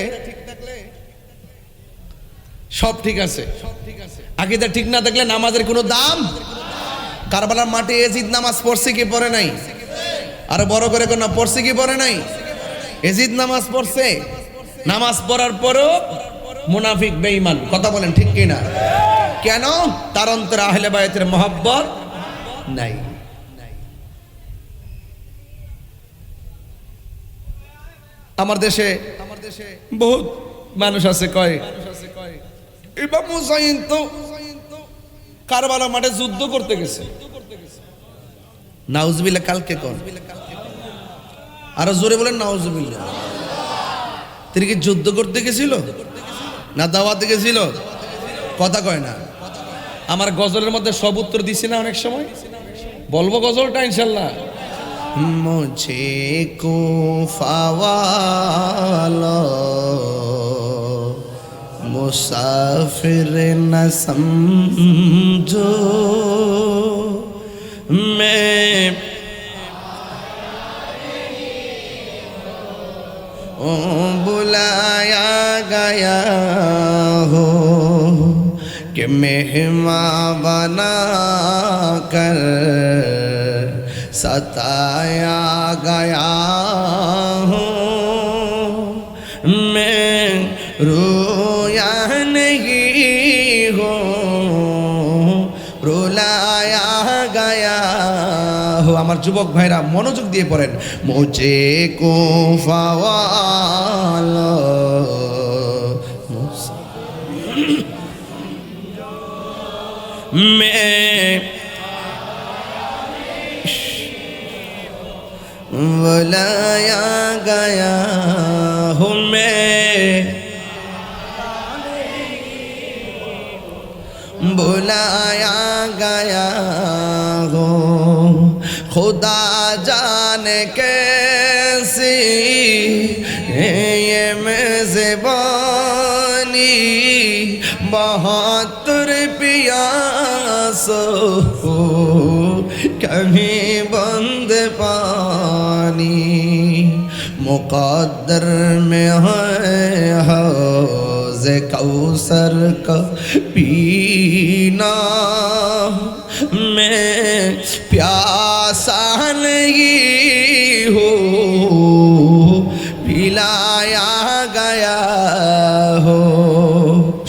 সব ঠিক আছে। আকীদা ঠিক না থাকলে নামাজের কোনো দাম। কারবালার মাঠে এজিদ নামাজ পড়ছে কি পড়ে নাই? আরো বড় করে কোন পড়ছে কি পড়ে নাই? এজিদ নামাজ পড়ছে। নামাজ পড়ার পরও মুনাফিক বেঈমান। কথা বলেন ঠিক কি না? কেন? তার অন্তরে আহলে বায়াতের মহব্বত নাই। আমার দেশে বহুত মানুষ আছে কয় ইমাম হুসাইন তো কারবালার মাঠে যুদ্ধ করতে গেছে। নাউজুবিল্লাহ। কালকে কোন আরো জোরে বলেন নাউজুবিল্লাহ। তিনি কি যুদ্ধ করতে গেছিল না দাওয়াতে গেছিল? কথা কয় না। আমার গজলের মধ্যে সব উত্তর দিছি না অনেক সময়? বলবো গজলটা ইনশাল্লাহ। মুঝে কুফা ওয়ালা মুসাফির না সমঝো मैं बुलाया गया हो कि मेहमान बना कर सताया गया हो मैं रोया नहीं हो रुलाया गया हो। আমার যুবক ভাইরা মনোযোগ দিয়ে পড়েন। মুঝে কুফা ওয়ালা मैं बुलाया गया हूँ मैं बुलाया गया हो खुदा जाने कैसी ये मेज़बानी बहत्तर प्यासो कभी बंद पानी मुक़द्दर में है हौज़ कौसर का पीना मैं प्यासा नहीं हूँ पिलाया गया हो।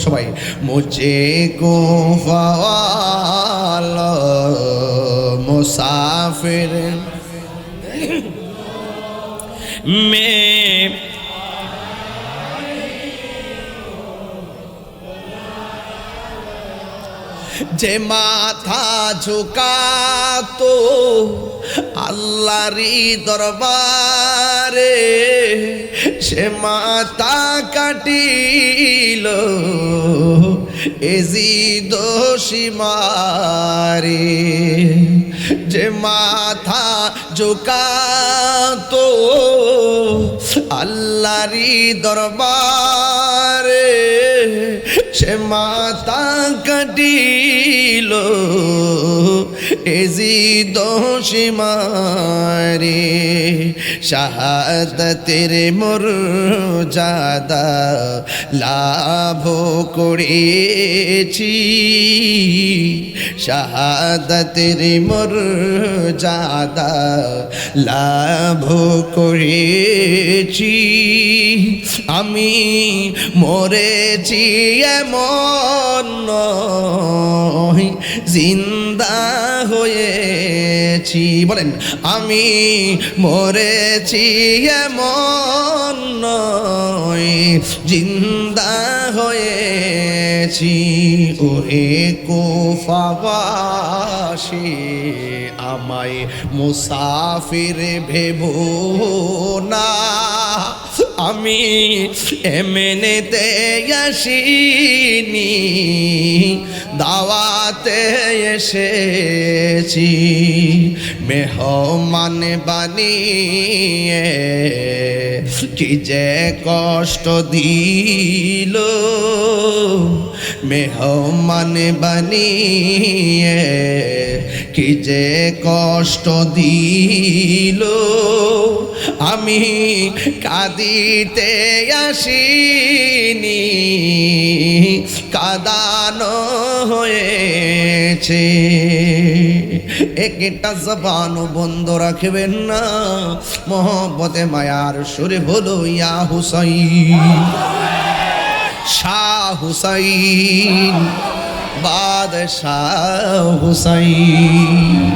सबाई मुझे कुफा वाला मुसाफिर में যে মাথা ঝুকা তো আল্লাহরই দরবারে সে মাথা কাটিল এজিদ সীমারে যে মাথা ঝুকাতো আল্লাহরি দরবারে সে মাথা কাটিল এজিদ সীমারে শাহাদাতের মর্যাদা লাভ করেছি শাহাদাতের মর্যাদা লাভ করেছি আমি মরেছি এমন নয় জিন্দা হয়েছি বলেন আমি মরেছি এমন নয় জিন্দা হয়েছি ওরে কুফাবাসী আমায় মুসাফির ভেবো না আমি এমনিতে আসিনি দাওয়াতে এসেছি মেহমান বানিয়ে কি যে কষ্ট দিল মেহমান বানিয়ে কি যে কষ্ট দিল আমি কাঁদিতে আসিনি কাঁদানো হয়েছে একটা জবান বন্ধ রাখবেন না মোহব্বতে মায়ার সুরে বলো ইয়া হুসাইন শাহ হুসাইন बादशाह हुसैन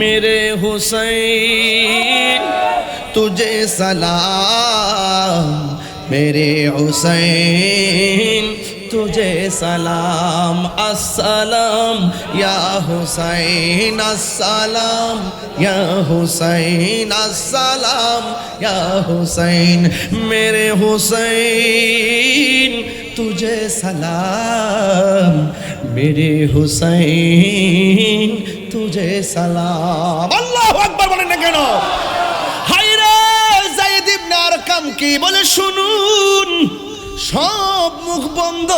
मेरे हुसैन तुझे सलाम मेरे हुसैन तुझे सलाम अस्सलाम या हुसैन अस्सलाम या हुसैन अस्सलाम या हुसैन मेरे हुसैन तुझे सलाम मेरे हुसैन तुझे सलाम अल्लाहु আকবার বলেন না কেন হায়রে যায়েদ ইবনে আরকাম কি বলে শুনুন সব মুখ বন্ধ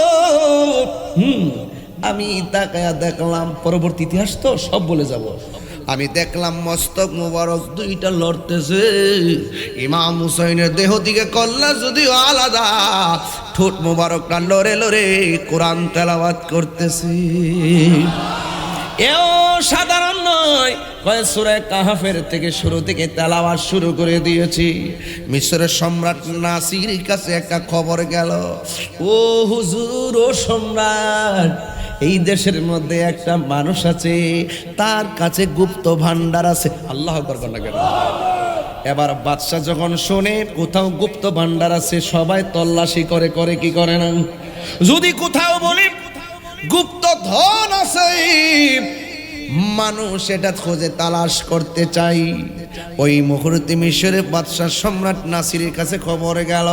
আমি তাকায়া দেখলাম পরবর্তী ইতিহাস তো সব বলে যাব আমি দেখলাম মস্তক মুবারক দুইটা লড়তেছে ইমাম হুসাইনের দেহ থেকে কল্লা যদিও আলাদা ঠোঁট মুবারকটা লড়ে লড়ে কোরআন তেলাওয়াত করতেছে এও সাধারণ নয় সূরা কাহফের থেকে শুরু থেকে তেলাওয়াত শুরু করে দিয়েছি মিশরের সম্রাট নাসিরের কাছে একটা খবর গেল ও হুজুর ও সম্রাট এই দেশের মধ্যে একটা মানুষ আছে তার কাছে গুপ্ত ভান্ডার আছে আল্লাহ আকবার বলেন না কেন এবার বাদশা যখন শুনে কোথাও গুপ্ত ভান্ডার আছে সবাই তল্লাশি করে করে কি করে না যদি কোথাও বলি গুপ্ত ধন আছে মানুষ এটা খোঁজে তালাশ করতে চাই ওই মুহূর্তে মিশরের বাদশা সম্রাট নাসিরের কাছে খবর গেল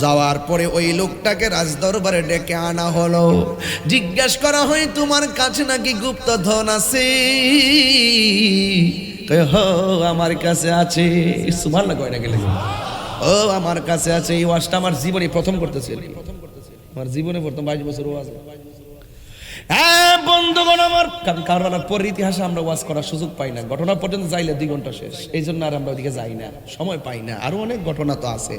যাওয়ার পরে ওই লোকটাকে রাজদরবারে ডেকে আনা হলো জিজ্ঞেস করা হয় তোমার কাছে নাকি গুপ্ত ধন আছে আমার কাছে আছে সুবহানাল্লাহ কয় না গেলে ও আমার কাছে আছে এই ওয়াজটা আমার জীবনে প্রথম করতেছি আমার জীবনে প্রথম 22 বছর ওয়াজ হ্যাঁ বন্ধুগণ আমার কারবালার পর ইতিহাসে আমরা ওয়াজ করার সুযোগ পাই না ঘটনা পর্যন্ত যাইলে 2 ঘন্টা শেষ এই জন্য আর আমরা ওদিকে যাই না সময় পাই না আরো অনেক ঘটনা তো আছে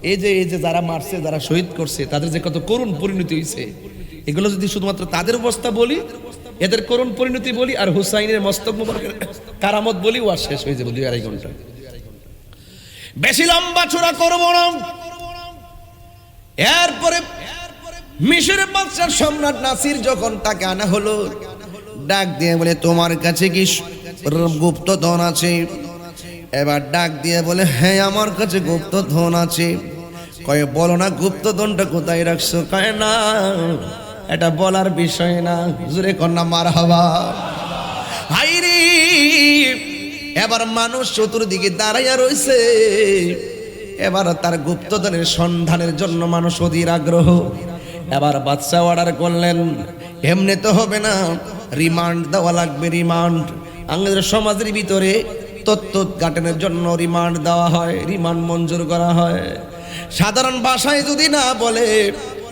এই যে যারা মারছে যারা শহীদ করছে তাদের যে কত করুণ পরিণতি হয়েছে এগুলো যদি শুধুমাত্র তাদের অবস্থা বলি এদের করুণ পরিণতি বলি আর হুসাইনের মস্তক মুবারকের কারামত বলি ওয়াজ শেষ হয়ে যাবে 2-2.5 ঘন্টা বেশি লম্বা চূড়া করব না এরপরে মিশরের বাদশা সম্রাট নাসির যখন তাকে আনা হলো ডাক দিয়ে বলে তোমার কাছে কি গুপ্ত ধন আছে এবার ডাক দিয়ে বলে হ্যাঁ আমার কাছে গুপ্ত ধন আছে কয়ে বলো না গুপ্ত ধনটা কোথায় রাখছো কয় না এটা বলার বিষয় না জোরে কন্যা মারহাবা হাইরে এবার মানুষ চতুর্দিকে দাঁড়াইয়া রইছে এবার তার গুপ্তধনের সন্ধানের জন্য মানুষ অধীর আগ্রহ এবার বাদশা অর্ডার করলেন, এমনি তো হবে না, রিমান্ড দেওয়া লাগবে, রিমান্ড। আমাদের সমাজের ভিতরে তথ্য উদ্ঘাটনের জন্য রিমান্ড দেওয়া হয়, রিমান্ড মঞ্জুর করা হয়। সাধারণ ভাষায় যদি না বলে,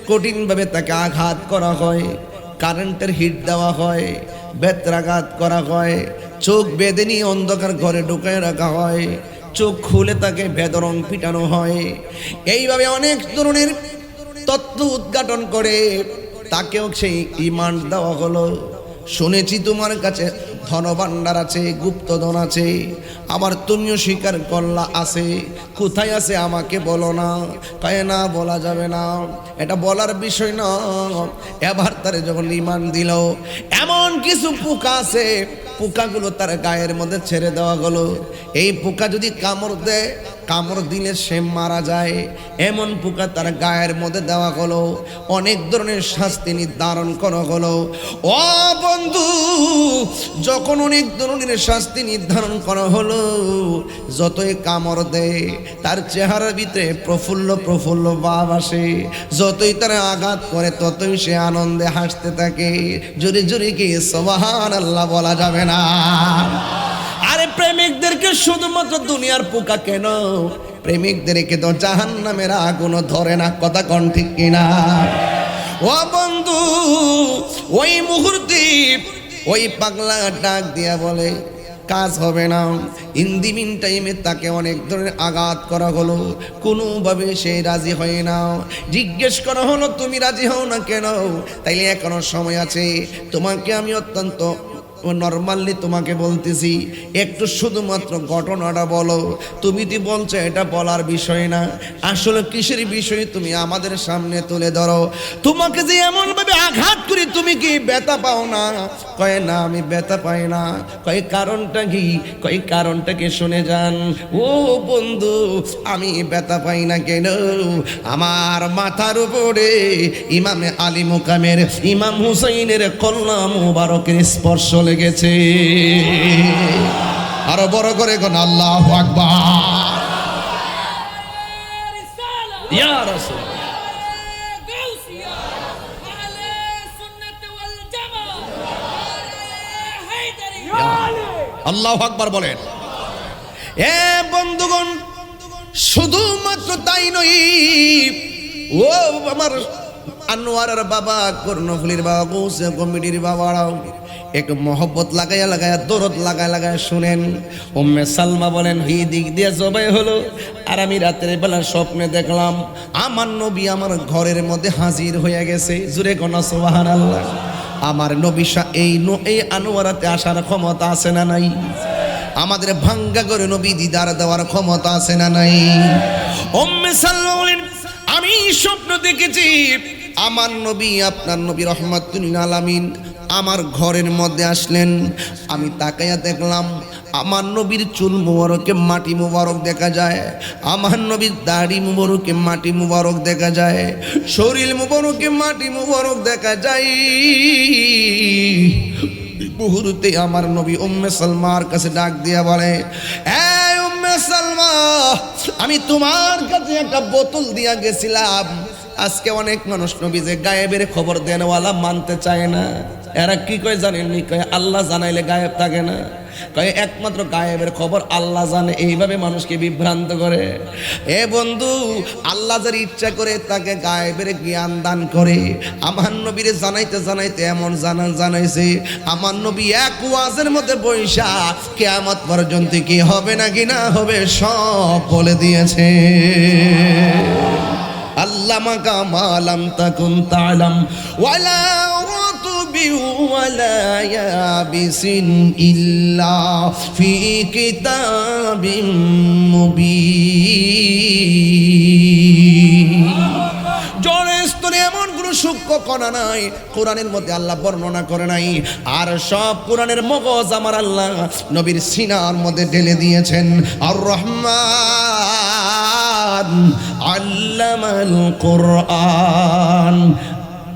কঠিনভাবে তাকে আঘাত করা হয়, কারেন্টের হিট দেওয়া হয়, বেত্রাঘাত করা হয়, চোখ বেঁধে নিয়ে অন্ধকার ঘরে ঢুকায় রাখা হয়, চোখ খুলে তাকে বেদরং পিটানো হয়। এইভাবে অনেক ধরনের তথ্য উদ্ঘাটন করে তাকেও সেই রিমান্ড দেওয়া হলো। শুনেছি তোমার কাছে ধনভাণ্ডার আছে, গুপ্তধন আছে, আবার তুমিও স্বীকার করলা আছে, কোথায় আছে আমাকে বলো না। কয় না, বলা যাবে না, এটা বলার বিষয় না। এবার তারে যখন রিমান্ড দিল, এমন কিছু পোকা আছে, পোকাগুলো তার গায়ের মধ্যে ছেড়ে দেওয়া হলো। এই পোকা যদি কামড় দেয়, কামড় দিলে সে মারা যায়, এমন পোকা তার গায়ের মধ্যে দেওয়া হলো। অনেক ধরনের শাস্তি নির্ধারণ করা হলো। ও বন্ধু, যখন অনেক ধরনের শাস্তি নির্ধারণ করা হলো, যতই কামড় দেয় তার চেহারার ভিতরে প্রফুল্ল প্রফুল্ল ভাব আসে, যতই তারা আঘাত করে ততই সে আনন্দে হাসতে থাকে। জোরে জোরে কি সুবহানাল্লাহ বলা যাবে না? আরে প্রেমিকদেরকে শুধুমাত্র দুনিয়ার পোকা কেন, প্রেমিকদেরকে তো জাহান্নামের আগুনও ধরে না। কথা কোন ঠিক কিনা? ও বন্ধু, ওই মুহূর্তে ওই পাগলা ডাক দিয়া বলে, কাজ হবে না। ইন দি মিন টাইমে তাকে অনেক ধরনের আঘাত করা হলো, কোনোভাবে সে রাজি হয় না। জিজ্ঞেস করা হলো, তুমি রাজি হও না কেন? তাইলে এখনো সময় আছে, তোমাকে আমি অত্যন্ত নরমালি তোমাকে বলতেছি, একটু শুধুমাত্র ঘটনাটা বলো। তুমি তো বলছো এটা বলার বিষয় না, আসলে কিসের বিষয় তুমি আমাদের সামনে তুলে ধরো। তোমাকে যে এমন ভাবে আঘাত করি, তুমি কি ব্যথা পাও না? কয় না, আমি ব্যথা পাই না। কয় কারণটা কি? কয় কারণটাকে শুনে যান। ও বন্ধু, আমি ব্যথা পাই না কেন? আমার মাথার উপরে ইমামে আলী মুকামের ইমাম হুসাইনের কল্লা মুবারকের স্পর্শ লেগেছে। আরো বড় করে কোন আল্লাহু আকবার। ইয়া রাসূল আল্লাহু আকবার বলেন। এ বন্ধুগণ, শুধুমাত্র তাই নয়, ও আমার আনোয়ারের বাবা, কর্ণফুলির বাবা, গৌসে কমিটির বাবারাও একটু মহব্বত লাগাইয়া লাগাইয়া, দরদ লাগায় লাগায় শুনেন। উম্মে সালমা বলেন, এই দিক দিয়ে জবাই হলো, আর আমি রাতের বেলা স্বপ্নে দেখলাম আমার নবী আমার ঘরের মধ্যে হাজির হয়ে গেছে। জুরে কোনা সুবহানাল্লাহ। আমার নবী এই আনোয়ারাতে আসার ক্ষমতা আছে না নাই? আমাদের ভাঙ্গা করে নবী দিদার দেওয়ার ক্ষমতা আছে না নাই? উম্মে সালমা বলেন, আমি স্বপ্ন দেখেছি আমার নবী, আপনার নবী রহমাতুল আলামিন আমার ঘরের মধ্যে আসলেন। আমি তাকাইয়া দেখলাম আমার নবীর চুল মুবারকে মাটি মুবারক দেখা যায়, আমার নবীর দাড়ি মুবারকে মাটি মুবারক দেখা যায়, শরীর মুবারকে মাটি মুবারক দেখা যায়। মুহূর্তে আমার নবী উম্মে সালমার কাছে ডাক দিয়া বলে, এই উম্মে সালমা, আমি তোমার কাছে একটা বোতল দিয়া গেছিলাম। আজকে অনেক মানুষ নবী যে গায়েবের খবর দেনওয়ালা মানতে চায় না। এরা কি কয় জানেননি? কয় আল্লাহ জানাইলে গায়েব থাকে না। কয় একমাত্র গায়েবের খবর আল্লাহ জানে। এইভাবে মানুষকে বিভ্রান্ত করে। এ বন্ধু, আল্লাহ যার ইচ্ছা করে তাকে গায়েবের জ্ঞান দান করে। আমার নবীরে জানাইতে জানাইতে এমন জানাইছে, আমার নবী এক ওয়াজের মধ্যে বৈশা কিয়ামত পর্যন্ত কি হবে নাকি না হবে সব বলে দিয়েছে। আল্লামাকা মালাম তাকুন তালাম ওয়ালা রতুবি ওয়ালা ইয়াবিসিন ইল্লা ফি কিতাবিম মুবিন। জড়ের স্তরে এমন কোনো সূক্ষ্ম কণা নাই কোরআনের মধ্যে আল্লাহ বর্ণনা করে নাই। আর সব কোরআনের মগজ আমার আল্লাহ নবীর সিনার মধ্যে ঢেলে দিয়েছেন। আর রহমান আল্লামাল কোরআন।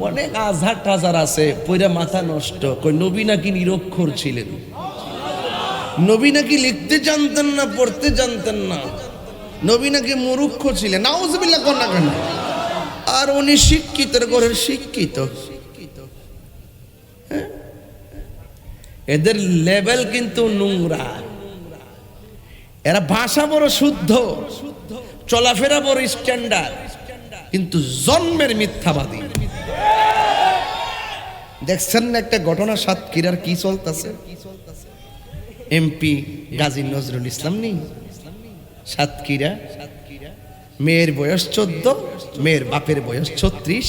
অনেক আজহার টাজার আছে, পইরা মাথা নষ্ট। কই নবী নাকি নিরক্ষর ছিলেন, নবী নাকি লিখতে জানতেন না, পড়তে জানতেন না, নবী নাকি মূর্খ ছিলেন। নাউজুবিল্লাহ কোন না কেন? আর উনি শিক্ষিতের ঘরের শিক্ষিত, এদের লেভেল কিন্তু নোংরা। এরা ভাষা বড় শুদ্ধ, চলাফেরা বড় স্ট্যান্ডার্ড, কিন্তু জন্মের মিথ্যাবাদী। দেখছেন না একটা ঘটনা সাতক্ষীরার কি চলতেছে? এমপি গাজী নজরুল ইসলাম নেই সাতক্ষীরা, মেয়ের বয়স 14, মেয়ের বাপের বয়স 36,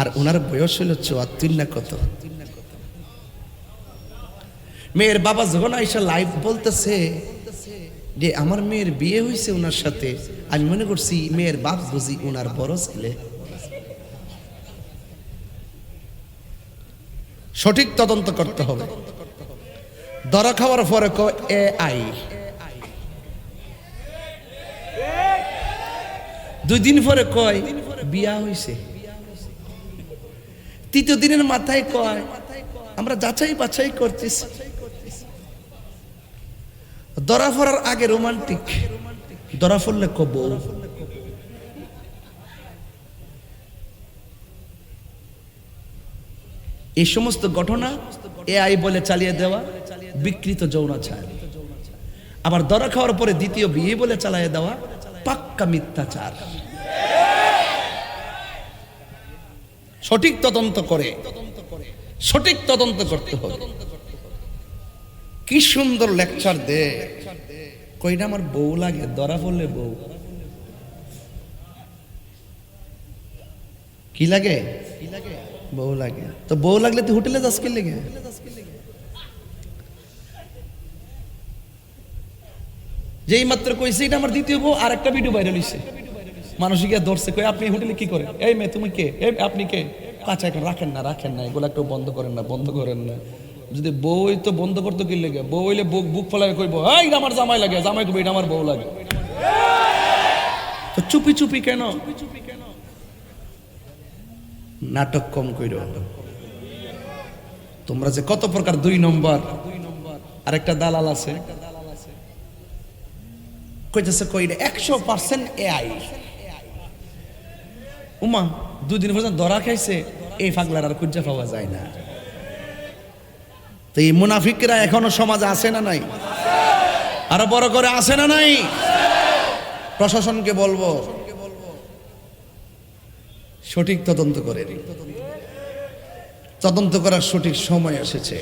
আর ওনার বয়স হলো 74 না কত। মেয়ের বাবা যখন আইসা লাইভ বলতেছে যে আমার মেয়ের বিয়ে হয়েছে ওনার সাথে, আমি মনে করছি মেয়ের বাপ বুঝি ওনার বড় ছেলে। সঠিক তদন্ত করতে হবে। ধরা খাওয়ার পরে কয় AI, 2 দিন পরে কয় বিয়া হয়েছে, 3য় দিনের মাথায় কয় আমরা যাচাই বাছাই করতেছি। ধরা পড়ার আগে রোমান্টিক, ধরা পড়লে কব। এই সমস্ত ঘটনা AI বলে চালিয়ে দেওয়া বিকৃত যৌনাচার। আবার ধরা খাওয়ার পরে দ্বিতীয় বিয়ে বলে চালিয়ে দেওয়া পাক্কা মিথ্যাচার। সঠিক তদন্ত করে, সঠিক তদন্ত করতে হবে। কি সুন্দর লেকচার দে, কইনা আমার বউ লাগে, ধরা পড়লে বউ কি লাগে? বউ লাগে। তো বউ লাগলে তুই হোটেলে যাস কি লাগে? যেই মাত্র কইছে এটা আমার দ্বিতীয় বউ, আর একটা ভিডিও ভাইরাল হইছে, মানুষ গিয়ে ধরছে, কই আপনি হোটেলে কি করেন? এই মেয়ে তুমি কে? এই আপনি কে? কাঁচা এখন রাখেন না, রাখেন না, এগুলো একটু বন্ধ করেন না, বন্ধ করেন না। যদি বউ তো বন্ধ করতে কি লেগে? বউ হইলে বুক ফলায় কইব এই আমার জামাই লাগে, জামাই কইব এটা আমার বউ লাগে। তো চুপি চুপি কেন? নাটক কম কইরো। তোমরা যে কত প্রকার 2 নম্বর, আরেকটা দালাল আছে কইতেছে কইরে 100% AI। উমা 2 দিন পর্যন্ত ধরা খাইছে, এই পাগলার আর খুঁজে পাওয়া যায় না। তো এই মুনাফিকরা এখনো সমাজে আছে না নাই? আরো বড় করে আছে না নাই? প্রশাসনকে বলবো সঠিক তদন্ত করে। তদন্ত করার সঠিক সময় এসেছে।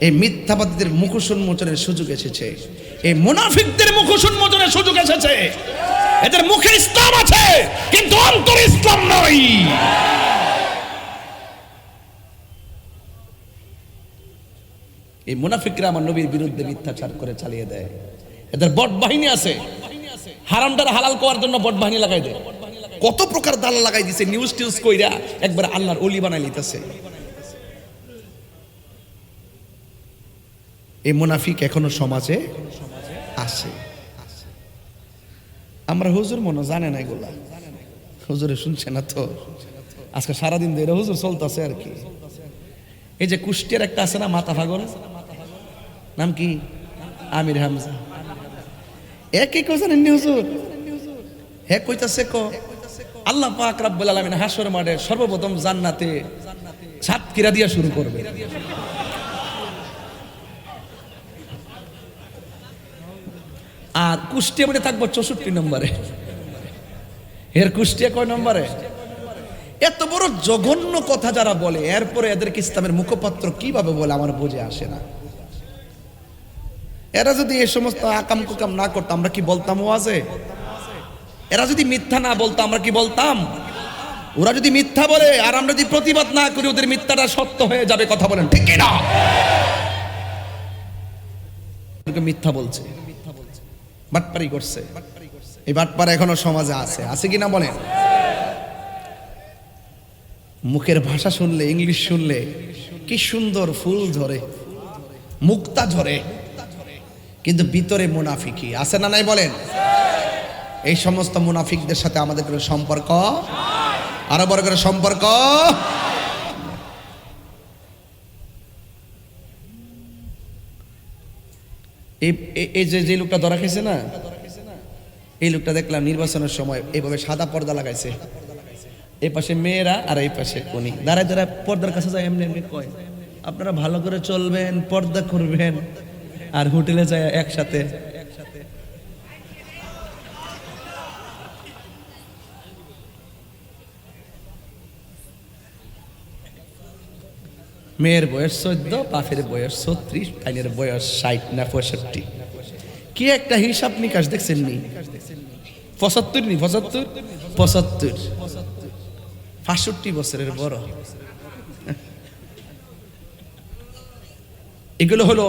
এই মিথ্যাবাদীদের মুখোশ উন্মোচনের সুযোগ এসেছে, এই মুনাফিকদের মুখোশ উন্মোচনের সুযোগ এসেছে। এদের মুখে ইসলাম আছে কিন্তু অন্তরে ইসলাম নয়। এই মুনাফিকরা আমার নবীর বিরুদ্ধে মিথ্যাচার করে চালিয়ে দেয়। এদের বট বাহিনী আছে, হারামটার হালাল করার জন্য বট বাহিনী লাগাই দেয়। কত প্রকার দালাল লাগাই দিছে, নিউজ টিউজ কইরা একবার আল্লাহর ওলি বানাই লিতেছে। এই মুনাফিক এখনো সমাজে আছে। আমরা হুজুর মনে জানে না এগুলা, হুজুরে শুনছে না তো। আজকে সারাদিন ধরে হুজুর চলতেছে আর কি। এই যে কুষ্টিয়ার একটা আছে না মাথা পাগল, নাম কি? আমির হামজা। একই কথা জানেন হুজুর? হ্যাঁ কইতাছে আল্লাহ পাক রব্বুল আলামিন হাসর মাঠে সর্বপ্রথম জান্নাতে সাতক্ষীরা দিয়া শুরু করবে। আর কুষ্টিয়া মধ্যে থাকবো 64 নম্বরে। এর কুষ্টিয়া কয় নম্বরে? এত বড় জঘন্য কথা যারা বলে, এরপরে এদেরকে ইসলামের মুখপাত্র কিভাবে বলে আমার বুঝে আসে না। এরা যদি এই সমস্ত আকাম কুকাম না করতো আমরা কি বলতাম ওয়াজে? এরা যদি মিথ্যা না বলতো আমরা কি বলতাম? ওরা যদি মিথ্যা বলে আর আমরা যদি প্রতিবাদ না করি, ওদের মিথ্যাটা সত্য হয়ে যাবে। কথা বলেন ঠিক না? মিথ্যা বলছে, বাটপারি করছে। এই বাটপার এখনো সমাজে আছে, আছে কিনা বলেন? মুখের ভাষা শুনলে, ইংলিশ শুনলে কি সুন্দর ফুল ঝরে, মুক্তা ঝরে, কিন্তু ভিতরে মুনাফিকি আছে না নাই বলেন? এই সমস্ত মুনাফিকদের সাথে আমাদের কোনো সম্পর্ক, আরো বড় করে সম্পর্ক। এই যে লোকটা ধরা খেয়েছে না, এই লোকটা দেখলাম নির্বাচনের সময় এইভাবে সাদা পর্দা লাগাইছে, এই পাশে মেয়েরা আর এই পাশে উনি দাঁড়ায় দাঁড়ায় পর্দার কাছে যায়, এমনি এমনি কয় আপনারা ভালো করে চলবেন, পর্দা করবেন, আর হোটেলে যায় একসাথে। মেয়ের বয়স 14, বাপের বয়স 36, আইনের বয়স 60 না 65। কি একটা হিসাব নিকাশ দেখছেন নি? 75 নি 75 65 বছরের বড়। এগুলো হলো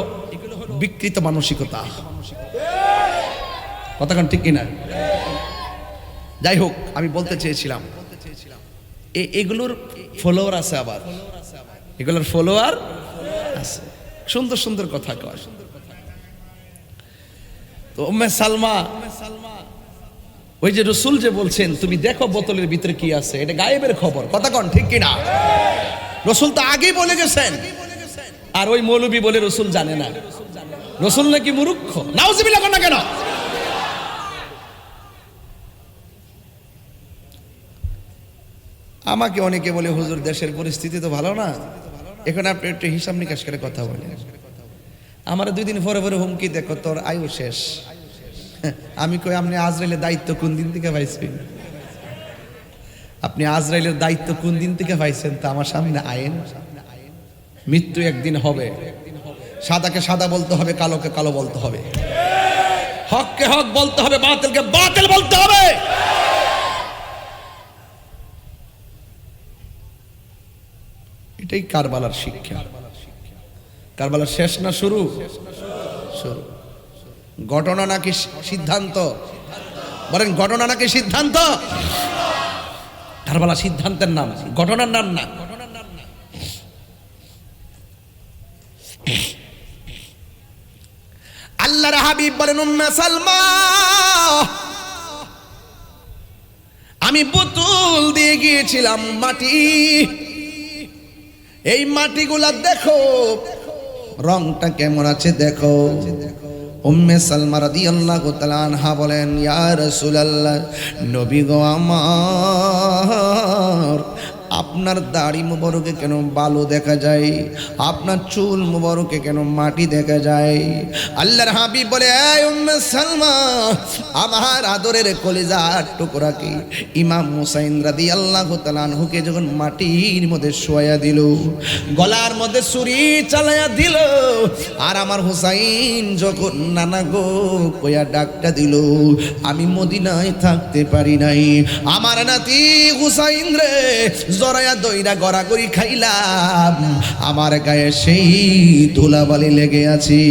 বিকৃত মানসিকতা। কথা কোন ঠিক কিনা? যাই হোক, আমি বলতে চেয়েছিলাম এগুলোর ফলোয়ার আছে, আবার এগুলোর ফলোয়ার আছে, সুন্দর সুন্দর কথা কয়। তো উম্মে সালমা, ওই যে রসুল যে বলছেন তুমি দেখো বোতলের ভিতরে কি আছে, এটা গায়েবের খবর। কথা কোন ঠিক কিনা? রসুল তো আগেই বলে গেছেন, আর ওই মৌলবী বলে রসুল জানে না। রসুল নাকি মূর্খ? নাউজুবিল্লাহ না কেন? আমাকে অনেকে বলে হুজুর দেশের পরিস্থিতি তো ভালো না, এখন আপনি একটু হিসাব নিকাশ করে কথা বলেন। আমার 2 দিন পরে পরে হুমকি, দেখো তোর আয়ু শেষ। আমি কই আপনি আজরাইলের দায়িত্ব কোন দিন থেকে পাইছেন? আপনি আজরাইলের দায়িত্ব কোন দিন থেকে পাইছেন? তা আমার সামনে আইন। মৃত্যু একদিন হবে, সাদাকে সাদা বলতে হবে, কালোকে কালো বলতে হবে, হককে হক বলতে হবে, বাতিলকে বাতিল বলতে হবে। এটাই কারবালার শিক্ষা। কারবালার শেষ না শুরু? শুরু। ঘটনা নাকি সিদ্ধান্ত? বলেন ঘটনা নাকি সিদ্ধান্ত? কারবালা সিদ্ধান্তের নাম, ঘটনার নাম না। আল্লাহর হাবিব বলেন উম্মে সালমা, আমি বোতল দিয়ে গিয়েছিলাম মাটি, এই মাটিগুলা দেখো রংটা কেমন আছে দেখো। উম্মে সালমা রাদিয়াল্লাহু তাআলা আনহা বলেন, ইয়া রাসূলুল্লাহ, নবী গো আমার, আপনার দাড়ি মুবারকে কেন বালু দেখা যায়? আপনার চুল মুবারকে কেন মাটি দেখা যায়? আল্লাহর হাবিব বলে, এই উম্মে সালমা, আমার আদরের কলিজার টুকরা কি ইমাম হুসাইন রাদিয়াল্লাহু তাআলা আনহুকে যখন মাটির মধ্যে শোয়া দিল, গলার মধ্যে ছুরি চালায়া দিল, আর আমার হুসাইন যখন নানা গো কইয়া ডাকটা দিল, আমি মদিনায় থাকতে পারি নাই। আমার নাতি হুসাইন রে জরায়া দইরা গড়াগড়ি খাইলাম, আমার গায়ে সেই ধুলাবালি লেগে আছে।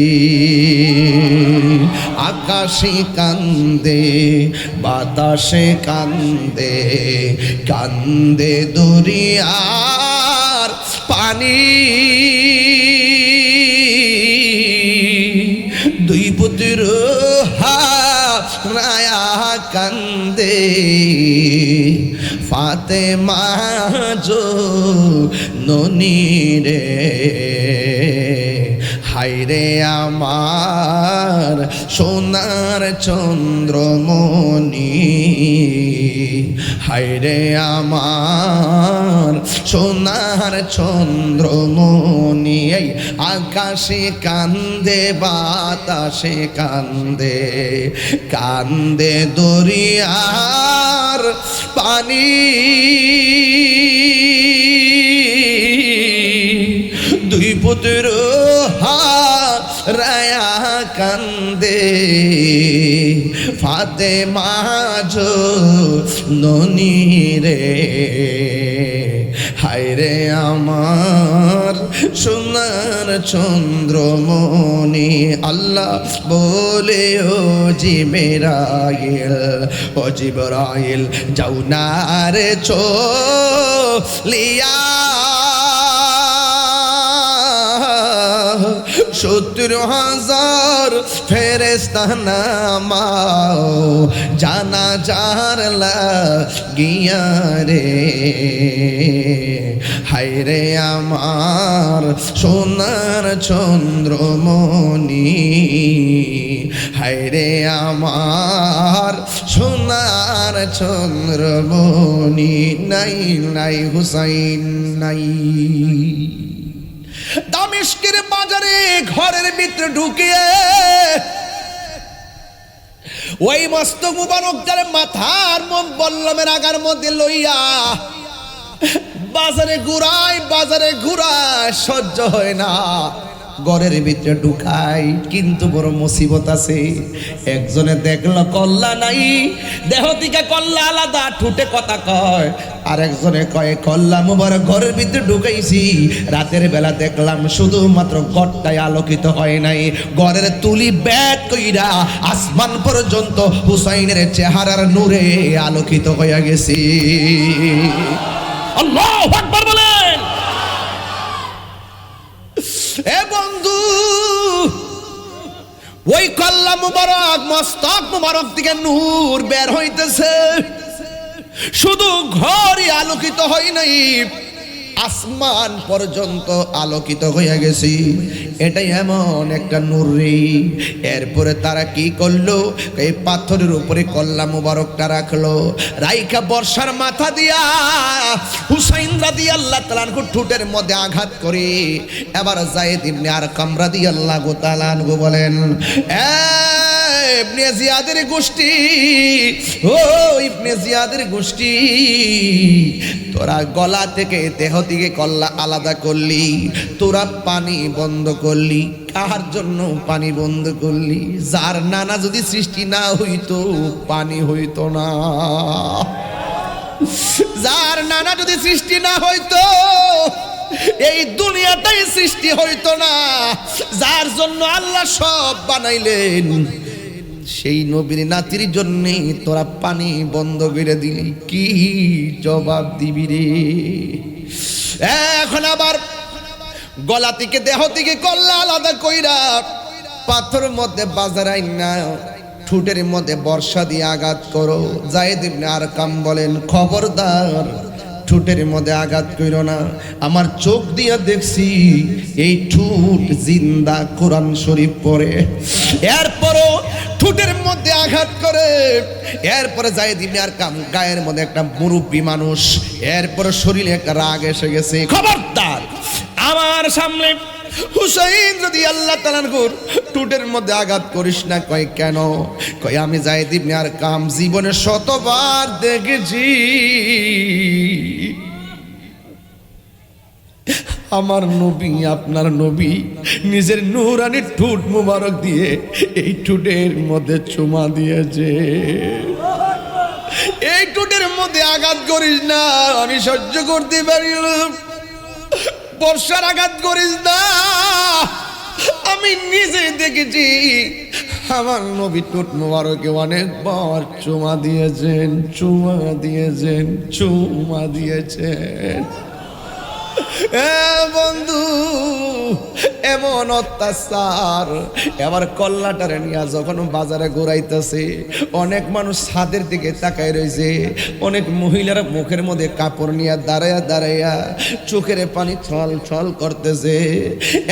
আকাশে কান্দে, বাতাসে কান্দে, কান্দে দরিয়ার পানি, দুই পুত্র হারায়া কান্দে, ফাতেমা জননী রে, হায়রে আমার সোনার চন্দ্রমণি, হায়রে আমার সোনার চন্দ্রমণি। এই আকাশে কান্দে, বাতাসে কান্দে, কান্দে দরিয়ার পানি, দুই পুত্র হারায়া কান্দে, ফাতেমা জননী রে, হায়রে আমার সোনার চন্দ্রমণি। আল্লাহ বলে, ও জিবরাইল, ও জিবরাইল, যাও না রে চলিয়া, 70,000 ফেরেশতা নামাও জানাজার লাগিয়া রে। হায়রে আমার সোনার চন্দ্রমণি, হায়রে আমার সোনার চন্দ্রমণি, নাই নাই হুসাইন নাই। দামেস্কের বাজারে ঘরের ভিতরে ঢুকিয়ে ওই মস্তক মুবারকটার মাথার বল্লমের আগার মধ্যে লইয়া বাজারে ঘুরায় সহ্য হয় না, ঘরের ভিতরে ঢুকাই। কিন্তু বড় মুসিবত আছে, একজনে দেখলো কল্লা নাই, দেহ থেকে কল্লা আলাদা, ঠুটে কথা কয়। আর একজনে কয় কল্লা মুবারক ঘরের ভিতরে ঢুকাইছি, রাতের বেলা দেখলাম শুধুমাত্র ঘরটাই আলোকিত হয় নাই, ঘরের তুলি ব্যাট কইরা আসমান পর্যন্ত হুসাইনের চেহারার নূরে আলোকিত হয়ে গেছে। আল্লাহু আকবার বলেন। এ বন্ধু, ওই কল্লা মুবারক মস্তক মুবারক থেকে নূর বের হইতেছে, শুধু ঘরই আলোকিত হয় নাই, আসমান পর্যন্ত আলোকিত হয়ে গেছে। এটাই এমন একটা নূর রে। এরপরে তারা কি করলো, এই পাথরের উপরে কল্লা মুবারকটা রাখলো, রাইখা বর্ষার মাথা দিয়া হুসাইন রাদিয়াল্লাহু তাআলা আনহু ঠোঁটের মধ্যে আঘাত করে। এবার যায়েদ ইবনে আরকাম রাদিয়াল্লাহু তাআলা আনহু বলেন, ইবনে জিয়াদের গোষ্ঠী, ও ইবনে জিয়াদের গোষ্ঠী, তোরা গলা থেকে দেহ থেকে কল্লা আলাদা করলি, তোরা পানি বন্ধ করলি, কার জন্য পানি বন্ধ করলি? যার নানা যদি সৃষ্টি না হইতো পানি হইতো না, যার নানা যদি সৃষ্টি না হইতো এই দুনিয়াটাই সৃষ্টি হইতো না, যার জন্য আল্লাহ সব বানাইলেন সেই নবীর নাতির জন্য তোরা পানি বন্ধ করে দিলি, কি জবাব দিবি রে? এখন আবার গলা থেকে দেহ থেকে কল্লা আলাদা কইরা পাথরের মধ্যে বাজারাই না ঠোঁটের মধ্যে বর্ষা দিয়ে আঘাত করো। যায়েদ ইবনে আরকাম বলেন, খবরদার ঠোঁটের মধ্যে আঘাত কইরো না, আমার চোখ দিয়ে দেখছি এই ঠোঁট জিন্দা কোরআন শরীফ পড়ে। এরপরও ঠোঁটের মধ্যে আঘাত করে। এরপরে যায়েদ ইবনে আরকাম গায়ের মধ্যে একটা মুরব্বী মানুষ, এরপরে শরীরে একটা রাগ এসে গেছে, খবরদার আমার সামনে হুসাইন রাদিয়াল্লাহু তাআলা আনহুর ঠোঁটের মধ্যে আঘাত করিস না। কয় কেন? কয় আমি যায়েদ ইবনে আরকাম জীবনে শতবার দেখেছি আমার নবী, আপনার নবী নিজের নূরানি ঠোঁট মুবারক দিয়ে এই ঠোঁটের মধ্যে চুমা দিয়েছে। এই ঠোঁটের মধ্যে আঘাত করিস না, আমি সহ্য করতে পারি না। বর্ষার আঘাত করিস না, আমি নিজে দেখেছি আমার নবী ঠোঁট মুবারকে অনেকবার চুমা দিয়েছেন, চুমা দিয়েছেন, চুমা দিয়েছেন। বন্ধু, এমন অত্যাচার। এবার কল্লাটারে নিয়ে যখন বাজারে ঘুরাইতেছে, অনেক মানুষ ছাদের দিকে তাকায় রয়েছে, অনেক মহিলারা মুখের মধ্যে কাপড় নিয়ে দাঁড়াইয়া দাঁড়াইয়া চোখের পানি ছল ছল করতেছে।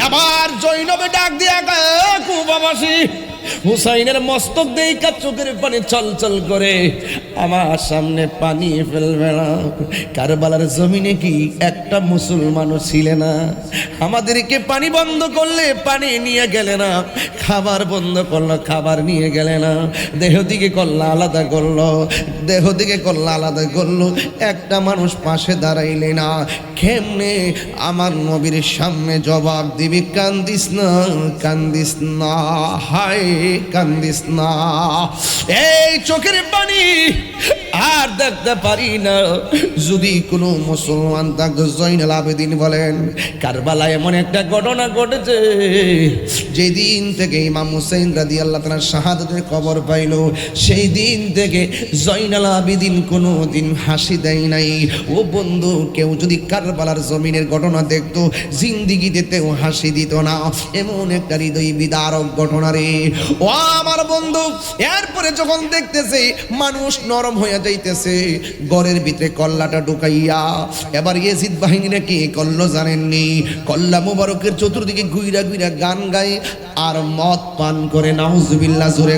এবার জৈনবে ডাক দিয়া কুবাবাসী, হুসাইনের মস্তক দেখা চোখের পানি চলচল করে, আমার সামনে পানি ফেলবে না। কারবালার জমিনে কি একটা মুসলমানও ছিলে না? আমাদেরকে পানি বন্ধ করলে পানি নিয়ে গেলে না, খাবার বন্ধ করলো খাবার নিয়ে গেলে না, দেহ দিকে কল্লা আলাদা করলো, দেহ দিকে কল্লা আলাদা করলো, একটা মানুষ পাশে দাঁড়াইলে না। কেমনে আমার নবীর সামনে জবাব দিবি? কান্দিস না, কান্দিস না, হায় কান্দিস না। এই চোখের পানি আর দেখতে পারি না। যদি কোনো মুসলমান থাকতো, জয়নুল আবেদিন বলেন, কারবালায় এমন একটা ঘটনা ঘটেছে, যেদিন থেকে ইমাম হুসাইন রাদিয়াল্লাহু তাআলা শাহাদাতের খবর পাইল, সেই দিন থেকে জয়নুল আবেদিন কোনো দিন হাসি দেয় নাই। ও বন্ধু, কেউ যদি কারবালার জমিনের ঘটনা দেখতো, জিন্দিগিতেও হাসি দিত না। এমন একটা হৃদয় বিদারক ঘটনা রে। ও আমার বন্ধু, এরপরে যখন দেখতেছে মানুষ নরম হয়ে যাইতেছে, ঘরের ভিতরে কল্লাটা ঢুকাইয়া এবার ইয়াজিদ বাহিনীরা কি করলো জানেননি? কল্লা মুবারকের চতুর্দিকে ঘুইরা ঘুইরা গান গায় আর মদ পান করে। নাউজুবিল্লাহ, জোরে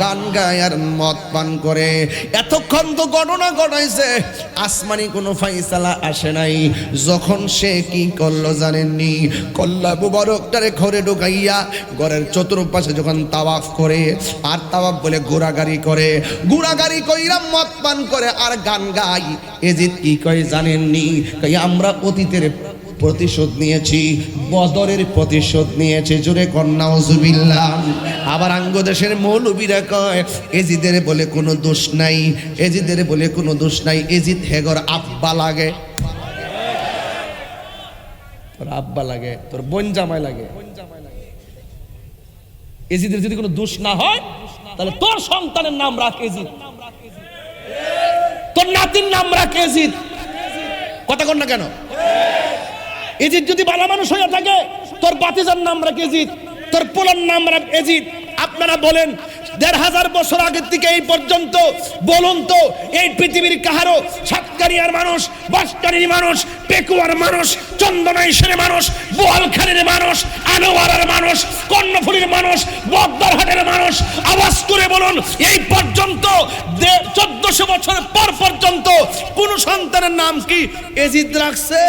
গান গায় আর মদ পান করে। এতক্ষণ তো ঘটনা ঘটাইছে, আসমানি কোনো ফাইসালা আসে নাই। যখন সে কি করলো জানেননি? কল্লা মুবারকটারে ঘরে ঢুকাইয়া ঘরের চতুর্পাশে যখন তাওয়াফ করে, আর তাওয়াফ বলে ঘোরাগাড়ি করে, ঘোরাগাড়ি কইরা মদ পান করে আর গান গায়। এজিদ কি কয় জানেননি? কই আমরা অতীতের প্রতিশোধ নিয়েছি, বদরের প্রতিশোধ নিয়েছি। জোরে কন্যা নাউজুবিল্লাহ। আবার আঙ্গদেশের মৌলবীরা কয় এজিদের বলে কোনো দোষ নাই, এজিদের বলে কোনো দোষ নাই, এজিদ হেগর আব্বা লাগে। তোর আব্বা লাগে, তোর বোন জামাই লাগে। এজিদের যদি কোনো দোষ না হয় তাহলে তোর সন্তানের নাম রাখ এজিদ, তোর নাতির নাম রাখ এজিদ। কথা কন না কেন? এজিদ যদি ভালো মানুষ হয়ে থাকে তোর বাতিজার নাম রাখ এজিদ, তোর পোলার নাম রাখ এজিদ। আপনারা বলেন ১৫০০ বছর আগের থেকে এই পর্যন্ত বলুন তো এই পৃথিবীর কাহারো সাতকারিয়ার মানুষ, বাঁশকারীর মানুষ, পেকুয়ার মানুষ, চন্দনাইশের মানুষ, বোয়ালখালীর মানুষ, আনোয়ারার মানুষ, কর্ণফুলীর মানুষ, বগদারহাটের মানুষ আওয়াজ করে বলুন এই পর্যন্ত ১৪০০ বছর পর পর্যন্ত কোন সন্তানের নাম কি এজিদ রাখছে?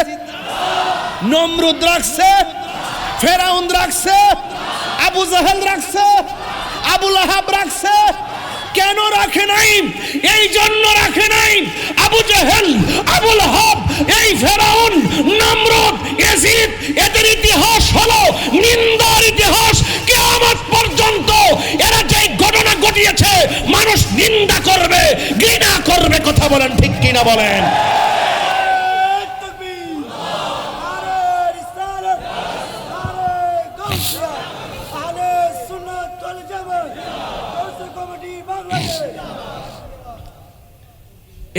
নমরুদ রাখছে, ফেরাউন রাখছে, আবু জাহেল রাখছে, আবু লাহাব রাখছে? কেন রাখে নাই? এই জন্য রাখে নাই, আবু জাহেল, আবু লাহাব, এই ফেরাউন, নমরুদ, ইয়াজিদ এদের ইতিহাস হলো নিন্দার ইতিহাস। কিয়ামত পর্যন্ত এরা যে ঘটনা ঘটিয়েছে মানুষ নিন্দা করবে, ঘৃণা করবে। কথা বলেন ঠিক কিনা বলেন?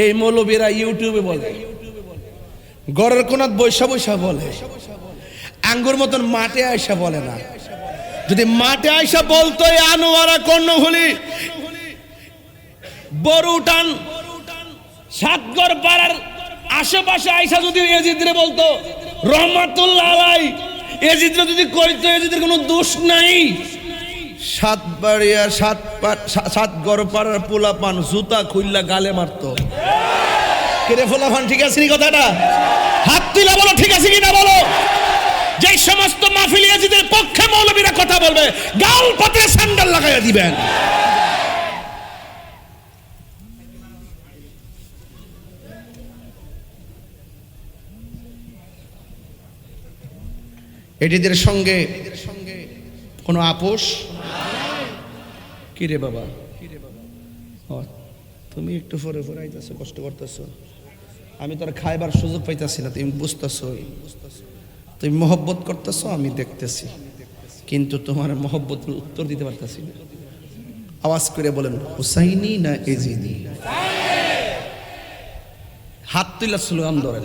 এই মৌলবীরা ইউটিউবে বলে, গড়ের কোনাত বৈশা বৈশা বলে, আঙ্গুর মতন মাঠে আয়সা বলে না। যদি মাঠে আয়সা বলতো আনোয়ারা, কর্ণফুলী, বড়ুটান, সাতগড় পাড়ার আশেপাশে আয়সা যদি এজিদরে বলতো রহমাতুল্লাহ আলাই, এজিদরে যদি কইতো এজিদের কোনো দোষ নাই, সাতবাড়িয়া সাতগড় পাড়ার পোলাপান জুতা খুইল্লা গালে মারতো। কেরে পোলাপান ঠিক আছে নি কথাটা? হাত তুলে বলো ঠিক আছে কিনা বলো। যে সমস্ত মাহফিল এজিদের পক্ষে মৌলবীরা কথা বলবে গাল পাতে স্যান্ডেল লাগাইয়া দিবেন। এটিদের সঙ্গে কোনো আপোষ কি রে বাবা? তুমি একটু পরে পরে আইতেছো, কষ্ট করতেছো, আমি তোর খাইবার সুযোগ পাইতেছি না, তুমি বুঝতেছো, তুমি মহব্বত করতেছো, আমি দেখতেছি, কিন্তু তোমার মহব্বতের উত্তর দিতে পারতেছি না। আওয়াজ করে বলেন হুসাইনি না এজিদি? হাত তুলে স্লোগান ধরে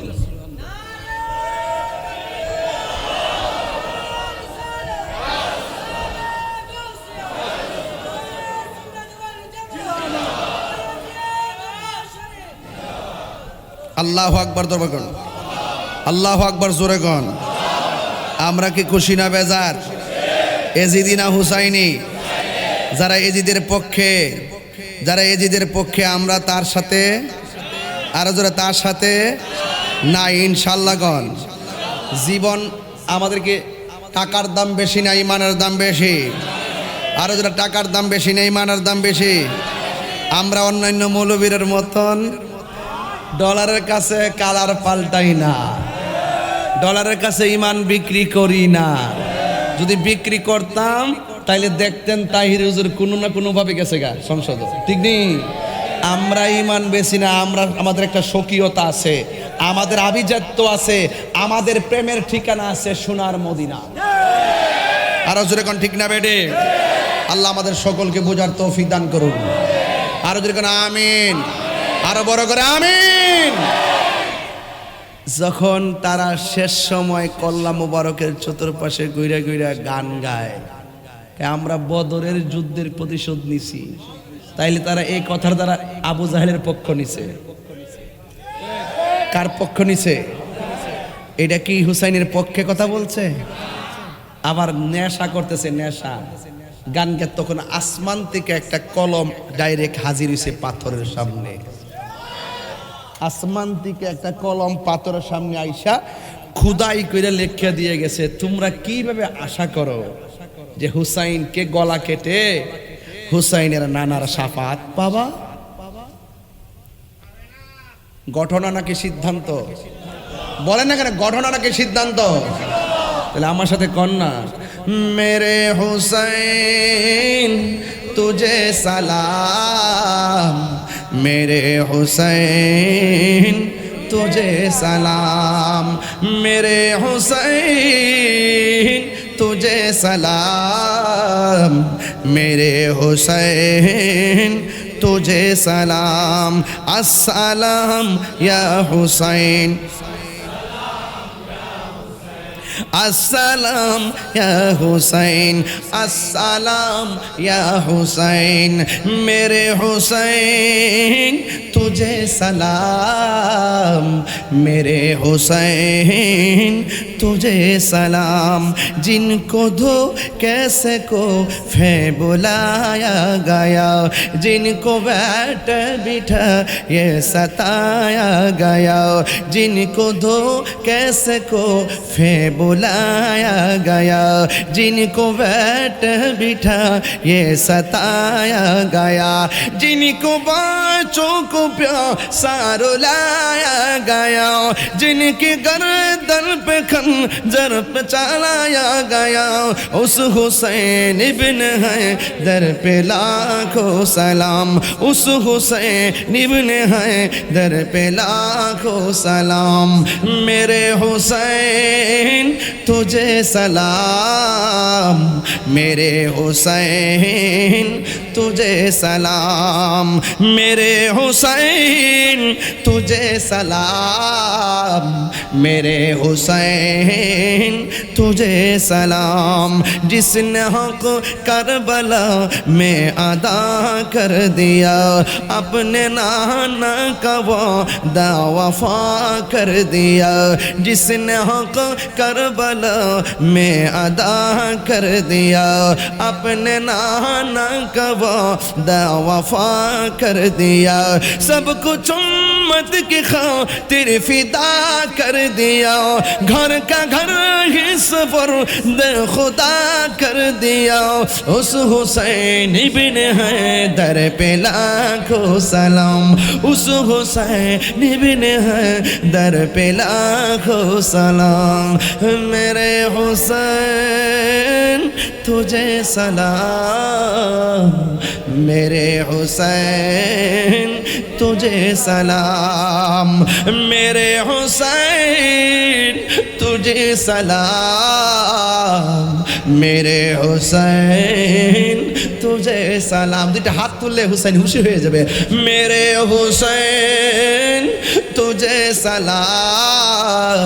আল্লাহু আকবার, দরবার করুন, আল্লাহু আকবার জোরে কন। আমরা কি খুশি না বেজার? এজিদি না হুসাইনি? যারা এজিদের পক্ষে, যারা এজিদের পক্ষে আমরা তার সাথে, আরো যারা তার সাথে না ইনশাআল্লাহ গণ। জীবন আমাদেরকে টাকার দাম বেশি না ইমানের দাম বেশি? আরো যারা টাকার দাম বেশি না ইমানের দাম বেশি? আমরা অন্যান্য মৌলবীরের মতন ডলারের কাছে কালার পাল্টাই না, ডলারের কাছে ইমান বিক্রি করি না। যদি বিক্রি করতাম তাইলে দেখতেন তাহির হুজুর কোনো না কোনো ভাবে গেছে গা সংসদ, ঠিক নেই? আমরা ইমান বেশি না, আমরা আমাদের একটা স্বকীয়তা আছে, আমাদের আভিজাত্য আছে, আমাদের প্রেমের ঠিকানা আছে সোনার মদিনা। আরো জোরে কোন ঠিক না বেডে? আল্লাহ আমাদের সকলকে বোঝার তৌফিক দান করুন। আরো জোরে কোন আমিন, আরো বড় করে আমিন। যখন তারা শেষ সময় কল্লা মুবারকের চতুর্পাশে ঘুরে ঘুরে গান গায়, আমরা বদরের যুদ্ধের প্রতিশোধ নিছি, তাইলে তারা এই কথার দ্বারা আবু জাহেলের পক্ষ নিছে। কার পক্ষ নিছে? এটা কি হুসাইনের পক্ষে কথা বলছে? আবার নেশা করতেছে, নেশা গান গে। তখন আসমান থেকে একটা কলম ডাইরেক্ট হাজির হয়েছে পাথরের সামনে। আসমান থেকে একটা কলম পাথরের সামনে আইসা খুদাই করে লেখা দিয়ে গেছে, তোমরা কিভাবে আশা করো যে হুসাইনকে গলা কেটে হুসাইনের নানার শাফাত পাবা? ঘটনা নাকি সিদ্ধান্ত? বলেন না কেন, ঘটনা নাকি সিদ্ধান্ত? তাহলে আমার সাথে কন্যা, মেরে হুসাইন তুঝে সালাম, মেরে হুসাইন তুঝে সালাম, মেরে হুসাইন তুঝে সালাম, মেরে হুসাইন तुझे सलाम, अस्सलाम या हुसैन, अस्सलाम या हुसैन, अस्सलाम या हुसैन, मेरे हुसैन तुझे सलाम, मेरे हुसैन तुझे सलाम, जिनको धो कैसे को फे बुलाया गया, जिनको बैठ बिठा ये सताया गया, जिनको धो कैसे को फे बुलाया गया, जिनको बैठ बिठा ये सताया गया, जिनको बच्चों को प्यासा रुलाया गया, जिनकी गर्दन पे खंजर पे चलाया गया, उस हुसैन इब्न हैदर पे लाखों सलाम, उस हुसैन इब्न हैदर पे लाखों सलाम, मेरे हुसैन तुझे सलाम, मेरे हुसैन तुझे सलाम, मेरे हुसैन तुझे सलाम, मेरे हुसैन तुझे सलाम, जिसने हक करबला में अदा कर दिया, अपने नाना का वादा वफा कर दिया, जिसने हक करबला में अदा कर दिया, अपने नाना का वादा वफा कर दिया, सब कुछ उम्मत की खातिर फिदा कर दिया, घर का घर ही सफर दे खुदा कर दिया, उस हुसैन इब्न हैदर पे लाखों सलाम, उस हुसैन इब्न हैदर पे लाखों सलाम, मेरे हुसैन तुझे सलाम, मेरे हुसैन तुझे सलाम, मेरे हुसैन तुझे सलाम, मेरे हुसैन तुझे सलाम। দুইটা হাত তুললে হুসাইন খুশি হয়ে যাবে। मेरे हुसैन तुझे सलाम,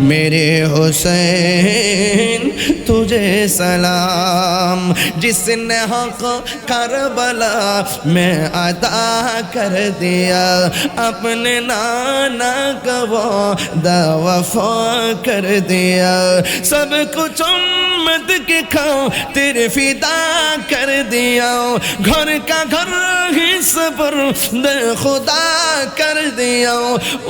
मेरे हुसैन तुझे सलाम, जिसने हक करबला में अदा कर दिया, अपने नाना का वादा वफा कर दिया, सब कुछ उम्मत के खातिर फिदा कर दिया, घर का घर ही सफर दे खुदा कर दिया,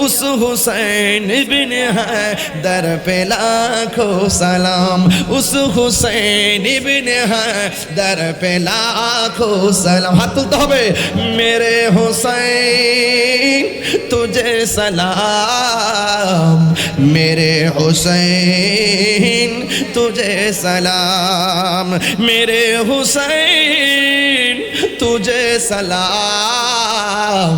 उस हुसैन इब्न हैदर पे लाखों सलाम, उस हुसैन इब्न हैदर पे लाखों सलाम। हाथ तुलते होबे। मेरे हुसैन तुझे सलाम, मेरे हुसैन तुझे सलाम, मेरे हुसैन तुझे सलाम,